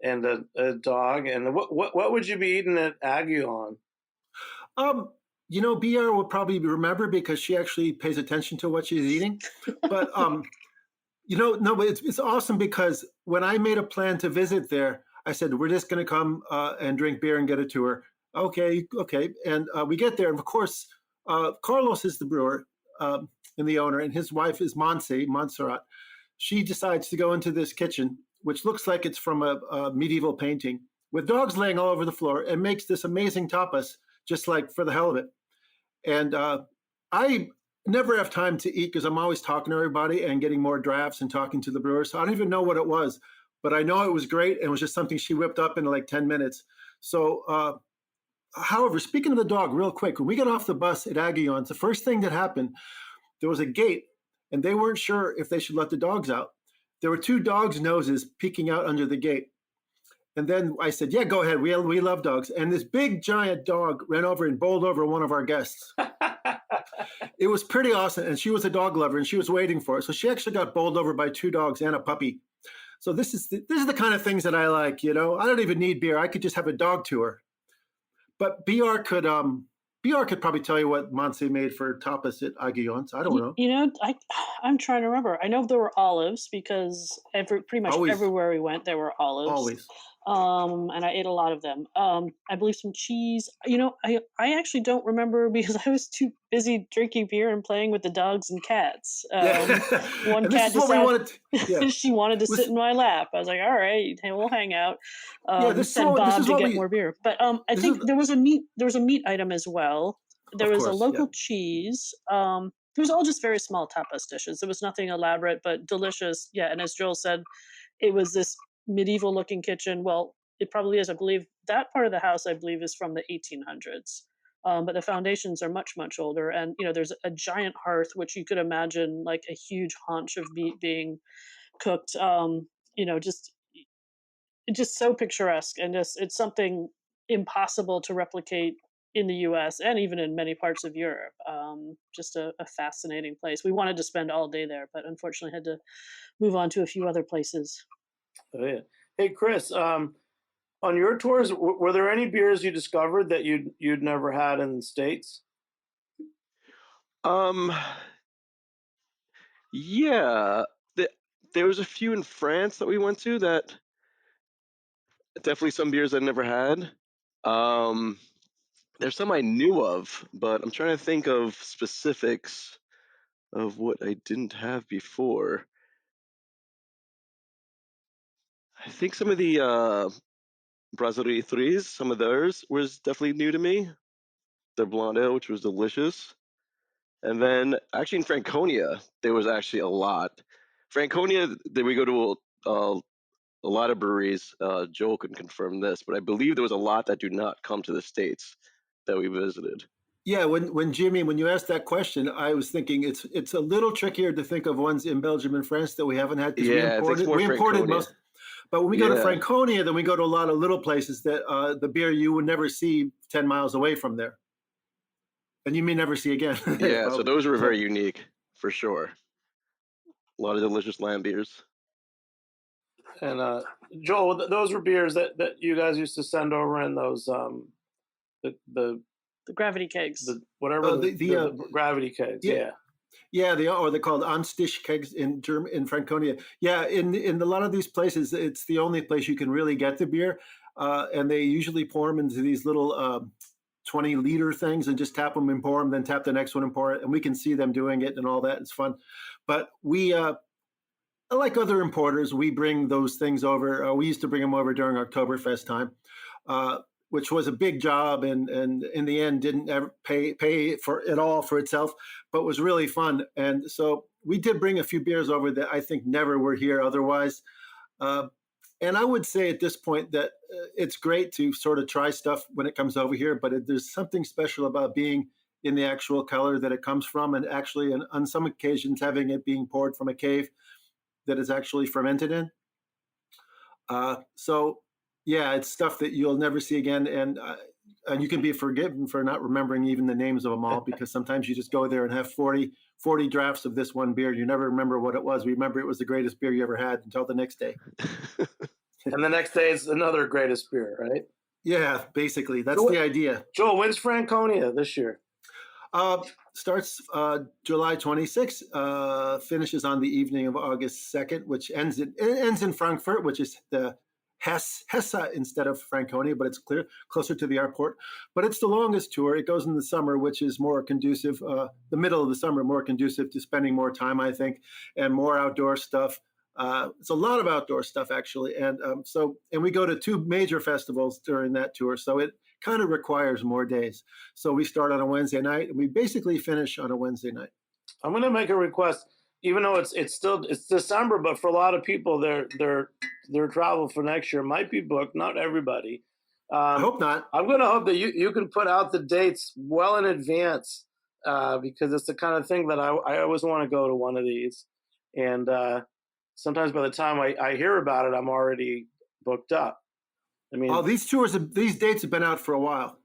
a dog. And what would you be eating at Agion? BR will probably remember, because she actually pays attention to what she's eating. But no, but it's awesome, because when I made a plan to visit there, I said, we're just going to come and drink beer and get a tour. Okay. And we get there. And of course, Carlos is the brewer and the owner, and his wife is Montserrat. She decides to go into this kitchen, which looks like it's from a medieval painting, with dogs laying all over the floor, and makes this amazing tapas, just like for the hell of it. And I never have time to eat, because I'm always talking to everybody and getting more drafts and talking to the brewers. So I don't even know what it was, but I know it was great, and it was just something she whipped up in like 10 minutes. So, however, speaking of the dog, real quick, when we got off the bus at Aguillons, the first thing that happened, there was a gate, and they weren't sure if they should let the dogs out. There were two dogs' noses peeking out under the gate. And then I said, yeah, go ahead. We love dogs. And this big, giant dog ran over and bowled over one of our guests. It was pretty awesome. And she was a dog lover, and she was waiting for it. So she actually got bowled over by two dogs and a puppy. So this is the kind of things that I like. I don't even need beer. I could just have a dog tour. But BR could probably tell you what Monse made for tapas at Aguillons. I don't know. I'm trying to remember. I know there were olives, because pretty much everywhere we went, there were olives. Always. And I ate a lot of them. I believe some cheese. I actually don't remember, because I was too busy drinking beer and playing with the dogs and cats. One cat decided she wanted to sit in my lap. I was like, all right, hey, we'll hang out. Send Bob to get more beer. But I think there was a meat item as well. There was a local cheese. It was all just very small tapas dishes. There was nothing elaborate, but delicious. Yeah, and as Joel said, it was this medieval looking kitchen. Well, it probably is. I believe that part of the house, is from the 1800s. But the foundations are much, much older. And, there's a giant hearth, which you could imagine like a huge haunch of meat being cooked. Just so picturesque, and it's something impossible to replicate in the US and even in many parts of Europe. Just a fascinating place. We wanted to spend all day there, but unfortunately had to move on to a few other places. Oh, yeah. Hey, Chris, on your tours, were there any beers you discovered that you'd never had in the States? Yeah, there was a few in France that we went to that definitely some beers I never had. Um, there's some I knew of, but I'm trying to think of specifics of what I didn't have before. I think some of the Brasserie Thiriez, some of theirs was definitely new to me. Their blonde ale, which was delicious. And then actually in Franconia, there was actually a lot. Franconia, then we go to a lot of breweries. Joel can confirm this, but I believe there was a lot that do not come to the States that we visited. Yeah, when Jimmy, when you asked that question, I was thinking it's a little trickier to think of ones in Belgium and France that we haven't had because Yeah, I think it's more we imported Franconia. most. But when we go to Yeah. Franconia, then we go to a lot of little places that the beer you would never see 10 miles away from there, and you may never see again. Yeah, so Probably. those were very unique for sure. A lot of delicious land beers. And Joel, those were beers that you guys used to send over in those the gravity kegs. the whatever the gravity kegs. Yeah. Yeah, they're called Anstich kegs in Franconia. Yeah, in a lot of these places, it's the only place you can really get the beer, and they usually pour them into these little 20-liter things and just tap them and pour them, then tap the next one and pour it, and we can see them doing it and all that. It's fun, but we. Like other importers, we bring those things over. We used to bring them over during Oktoberfest time, which was a big job, and in the end didn't ever pay for it all for itself, but was really fun. And so we did bring a few beers over that I think never were here otherwise. And I would say at this point that it's great to sort of try stuff when it comes over here, but there's something special about being in the actual color that it comes from, and actually on some occasions having it being poured from a cave that is actually fermented in. So yeah, it's stuff that you'll never see again. And you can be forgiven for not remembering even the names of them all, because sometimes you just go there and have 40 drafts of this one beer. You never remember what it was. Remember it was the greatest beer you ever had until the next day. And the next day is another greatest beer, right? Yeah, basically. That's the idea. Joel, when's Franconia this year? Starts July 26th, finishes on the evening of August 2nd, which ends in Frankfurt, which is the Hesse instead of Franconia, but it's closer to the airport. But it's the longest tour. It goes in the summer, which is more conducive, the middle of the summer, more conducive to spending more time, I think, and more outdoor stuff. It's a lot of outdoor stuff, actually. And we go to 2 major festivals during that tour. So it kind of requires more days. So we start on a Wednesday night and we basically finish on a Wednesday night. I'm going to make a request, even though it's December, but for a lot of people, their travel for next year might be booked. Not everybody. I hope not. I'm going to hope that you can put out the dates well in advance, because it's the kind of thing that I always want to go to one of these. And sometimes by the time I hear about it, I'm already booked up. I mean, these dates have been out for a while.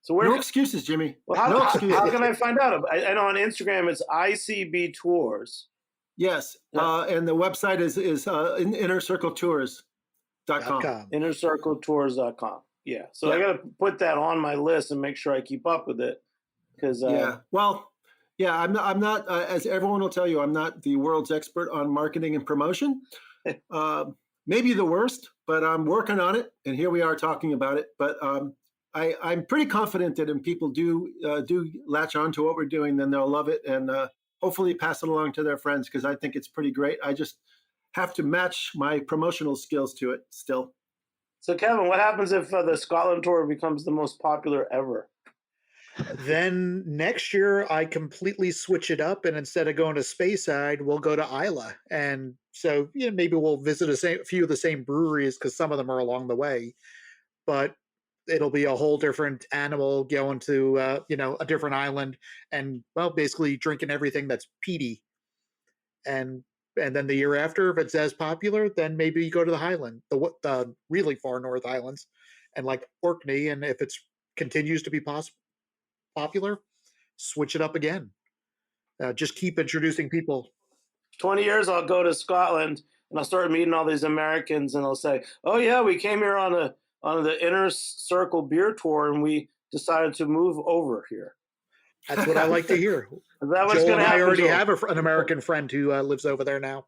So no excuses, Jimmy. Well, how can I find out? I know on Instagram it's ICB Tours. Yes, and the website is innercircletours.com. Innercircletours.com. Yeah. So I got to put that on my list and make sure I keep up with it. Because I'm not as everyone will tell you, I'm not the world's expert on marketing and promotion. Maybe the worst, but I'm working on it, and here we are talking about it. But I'm pretty confident that if people do latch on to what we're doing, then they'll love it and hopefully pass it along to their friends, because I think it's pretty great. I just have to match my promotional skills to it still. So, Kevin, what happens if the Scotland tour becomes the most popular ever? Then next year I completely switch it up, and instead of going to Speyside, we'll go to Islay. And so maybe we'll visit a few of the same breweries, because some of them are along the way. But it'll be a whole different animal going to a different island, and basically drinking everything that's peaty. And then the year after, if it's as popular, then maybe you go to the Highland, the really far north islands, and like Orkney. And if it continues to be popular, switch it up again. Just keep introducing people. 20 years, I'll go to Scotland and I'll start meeting all these Americans, and they'll say, "Oh yeah, we came here on the Inner Circle beer tour, and we decided to move over here." That's what I like to hear. Is that what's Joel going and to I happen? already Joel? have an American friend who lives over there now.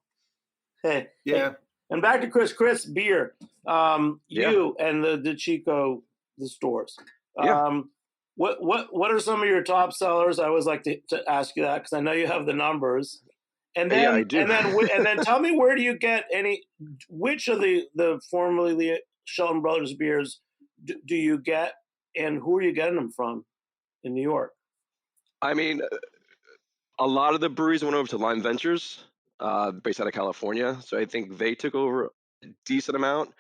Hey, Yeah. hey. And back to Chris. Chris, beer. Yeah. You and the Chico, the stores. Yeah. What are some of your top sellers? I always like to ask you that because I know you have the numbers. And then Yeah, I do. and then tell me, where do you get which of the formerly Shelton Brothers beers do you get, and who are you getting them from in New York? I mean, a lot of the breweries went over to Lime Ventures, based out of California. So I think they took over a decent amount.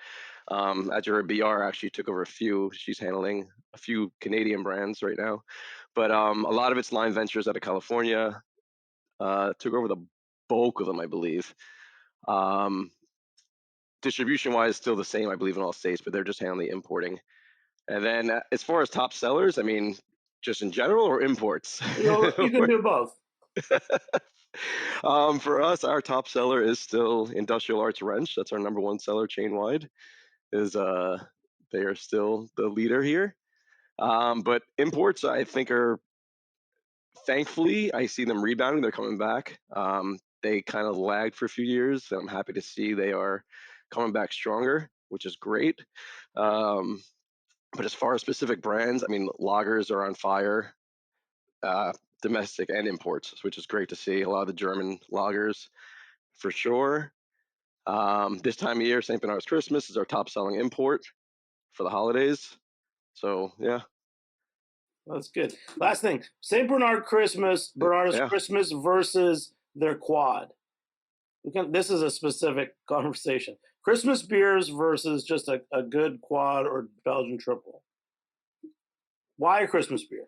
As your BR actually took over a few. She's handling a few Canadian brands right now. But a lot of it's Lime Ventures out of California. Took over the bulk of them, I believe. Distribution wise, still the same, I believe, in all states, but they're just handling the importing. And then as far as top sellers, I mean, just in general or imports? You can do both. For us, our top seller is still Industrial Arts Wrench. That's our number one seller chain wide. They are still the leader here. But imports, I think, are thankfully I see them rebounding. They're coming back. They kind of lagged for a few years. I'm happy to see they are coming back stronger, which is great. But as far as specific brands, I mean, lagers are on fire, domestic and imports, which is great to see. A lot of the German lagers, for sure. This time of year, St. Bernard's Christmas is our top selling import for the holidays. So, yeah. That's good. Last thing, St. Bernardus Christmas versus their quad. This is a specific conversation. Christmas beers versus just a good quad or Belgian triple. Why a Christmas beer?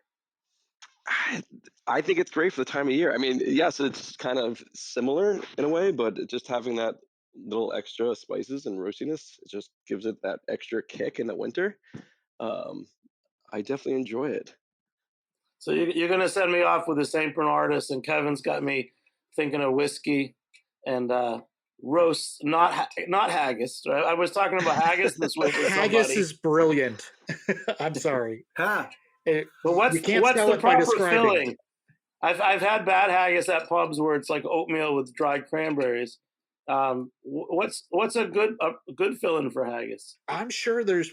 I think it's great for the time of year. I mean, yes, it's kind of similar in a way, but just having that little extra spices and roastiness, it just gives it that extra kick in the winter. I definitely enjoy it. So you're going to send me off with the St. Bernardus, and Kevin's got me thinking of whiskey and roast, not haggis. Right? I was talking about haggis this week with somebody. Haggis is brilliant. I'm sorry. But what's the proper filling? I've had bad haggis at pubs where it's like oatmeal with dried cranberries. What's a good filling for haggis? I'm sure there's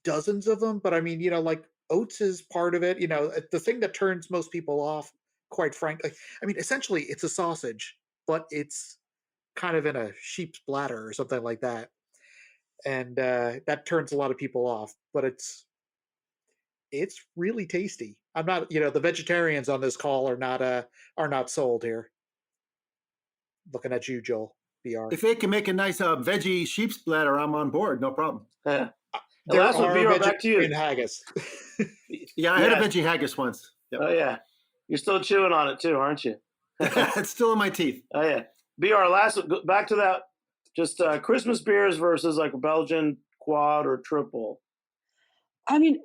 dozens of them, but I mean, like oats is part of it. The thing that turns most people off, quite frankly, I mean, essentially it's a sausage, but it's kind of in a sheep's bladder or something like that. And that turns a lot of people off, but it's really tasty. I'm not, the vegetarians on this call are not sold here. Looking at you, Joel, BR. If they can make a nice veggie sheep's bladder, I'm on board. No problem. Yeah. There last one, BR, back to you. In haggis. Yeah, I had a veggie haggis once. Yep. Oh yeah, you're still chewing on it too, aren't you? It's still in my teeth. Oh yeah, BR. Back to that. Just Christmas beers versus like a Belgian quad or triple. I mean,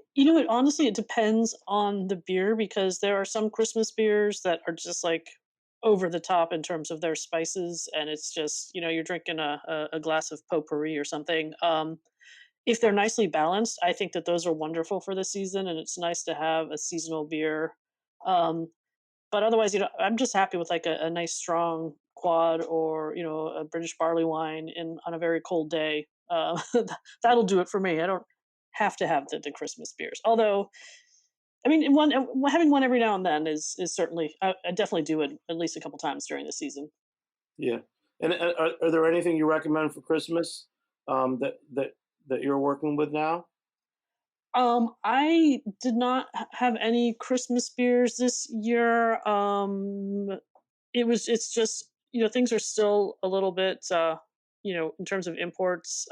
honestly, it depends on the beer because there are some Christmas beers that are just like over the top in terms of their spices, and it's just you're drinking a glass of potpourri or something. If they're nicely balanced, I think that those are wonderful for the season, and it's nice to have a seasonal beer. But otherwise, I'm just happy with like a nice strong quad or a British barley wine on a very cold day. That'll do it for me. I don't have to have the Christmas beers. Although, I mean, having one every now and then is certainly. I definitely do it at least a couple times during the season. Yeah, and are there anything you recommend for Christmas that you're working with now? I did not have any Christmas beers this year. It's just, things are still a little bit, in terms of imports,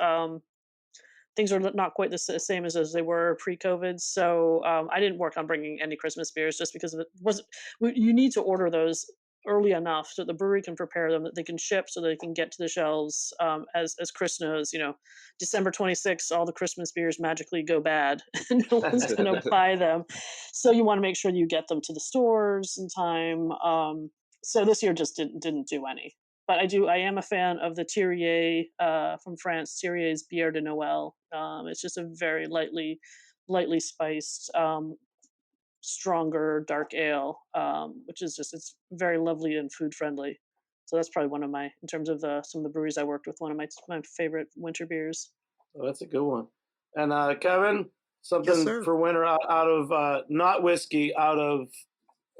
things are not quite the same as they were pre-COVID. So I didn't work on bringing any Christmas beers just because of you need to order those early enough so the brewery can prepare them, that they can ship so they can get to the shelves. As Chris knows, December 26th, all the Christmas beers magically go bad and no one's going to buy them. So you want to make sure you get them to the stores in time. So this year just didn't do any. But I am a fan of the Thiriez from France, Thiriez Bière de Noël. It's just a very lightly spiced stronger dark ale, which is just, it's very lovely and food friendly. So that's probably one of my, in terms of some of the breweries I worked with, one of my favorite winter beers. Oh, that's a good one. And Kevin, Yes, something sir. for winter out of not whiskey, out of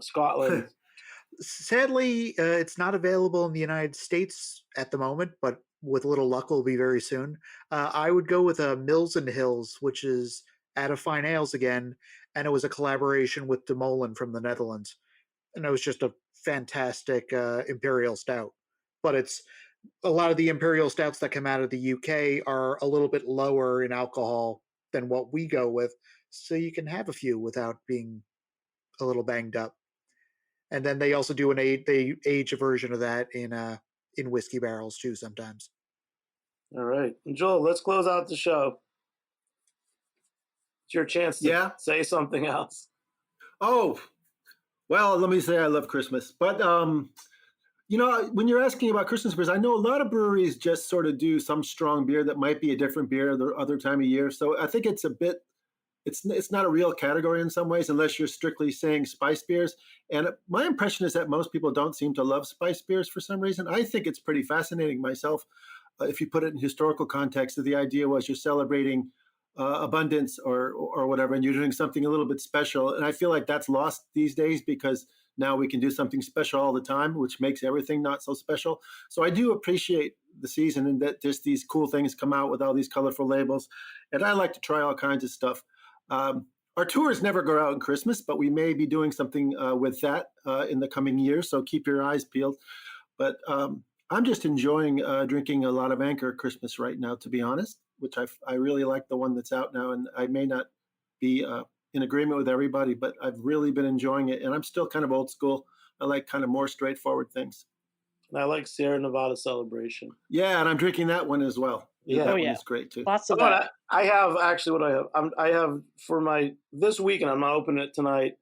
Scotland. Sadly, it's not available in the United States at the moment, but with a little luck, will be very soon. I would go with Mills and Hills, which is out of Fine Ales again, and it was a collaboration with De Molen from the Netherlands, and it was just a fantastic imperial stout. But it's a lot of the imperial stouts that come out of the UK are a little bit lower in alcohol than what we go with, so you can have a few without being a little banged up. And then they also do they age a version of that in whiskey barrels too sometimes. All right. And Joel, let's close out the show. It's your chance to say something else. Oh, well, let me say I love Christmas. But, when you're asking about Christmas beers, I know a lot of breweries just sort of do some strong beer that might be a different beer the other time of year. So I think it's a bit, it's not a real category in some ways, unless you're strictly saying spice beers. And my impression is that most people don't seem to love spice beers for some reason. I think it's pretty fascinating myself. If you put it in historical context, the idea was you're celebrating abundance or whatever, and you're doing something a little bit special. And I feel like that's lost these days because now we can do something special all the time, which makes everything not so special. So I do appreciate the season and that just these cool things come out with all these colorful labels. And I like to try all kinds of stuff. Our tours never go out on Christmas, but we may be doing something with that in the coming years. So keep your eyes peeled. But I'm just enjoying drinking a lot of Anchor Christmas right now, to be honest, which I really like the one that's out now. And I may not be in agreement with everybody, but I've really been enjoying it. And I'm still kind of old school. I like kind of more straightforward things. And I like Sierra Nevada Celebration. Yeah, and I'm drinking that one as well. Yeah, that one is great too. Lots of that. I have actually what I have. I have for my this weekend. I'm not opening it tonight.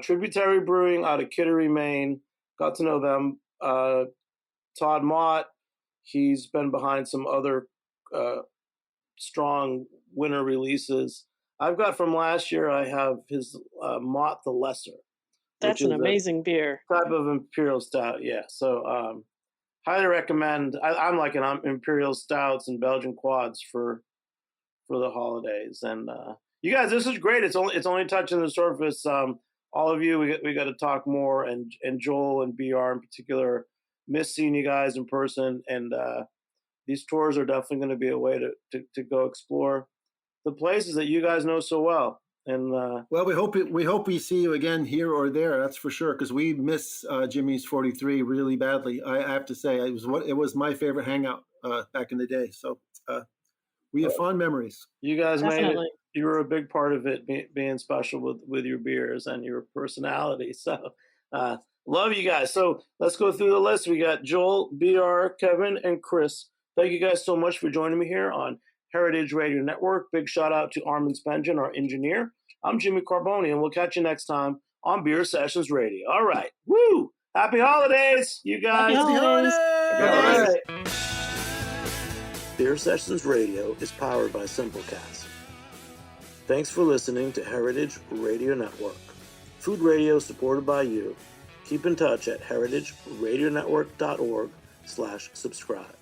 Tributary Brewing out of Kittery, Maine. Got to know them. Todd Mott. He's been behind some other strong winter releases. I've got from last year. I have his Mott the Lesser. That's an amazing beer. Type of imperial stout, yeah. So highly recommend. I'm like an imperial stouts and Belgian quads for the holidays. And you guys, this is great. It's only touching the surface. All of you, we got to talk more. And Joel and BR in particular, miss seeing you guys in person. And these tours are definitely going to be a way to go explore the places that you guys know so well. And well, we hope we see you again here or there. That's for sure, because we miss Jimmy's 43 really badly. I have to say, it was my favorite hangout back in the day. So we have fond memories. You guys Definitely. made it. You were a big part of it, being special with your beers and your personality. So love you guys. So let's go through the list. We got Joel, BR, Kevin, and Chris. Thank you guys so much for joining me here on Heritage Radio Network. Big shout out to Armin Spengen, our engineer. I'm Jimmy Carboni, and we'll catch you next time on Beer Sessions Radio. All right. Woo! Happy holidays, you guys. Happy holidays. All right. Beer Sessions Radio is powered by Simplecast. Thanks for listening to Heritage Radio Network. Food radio supported by you. Keep in touch at heritageradionetwork.org/subscribe.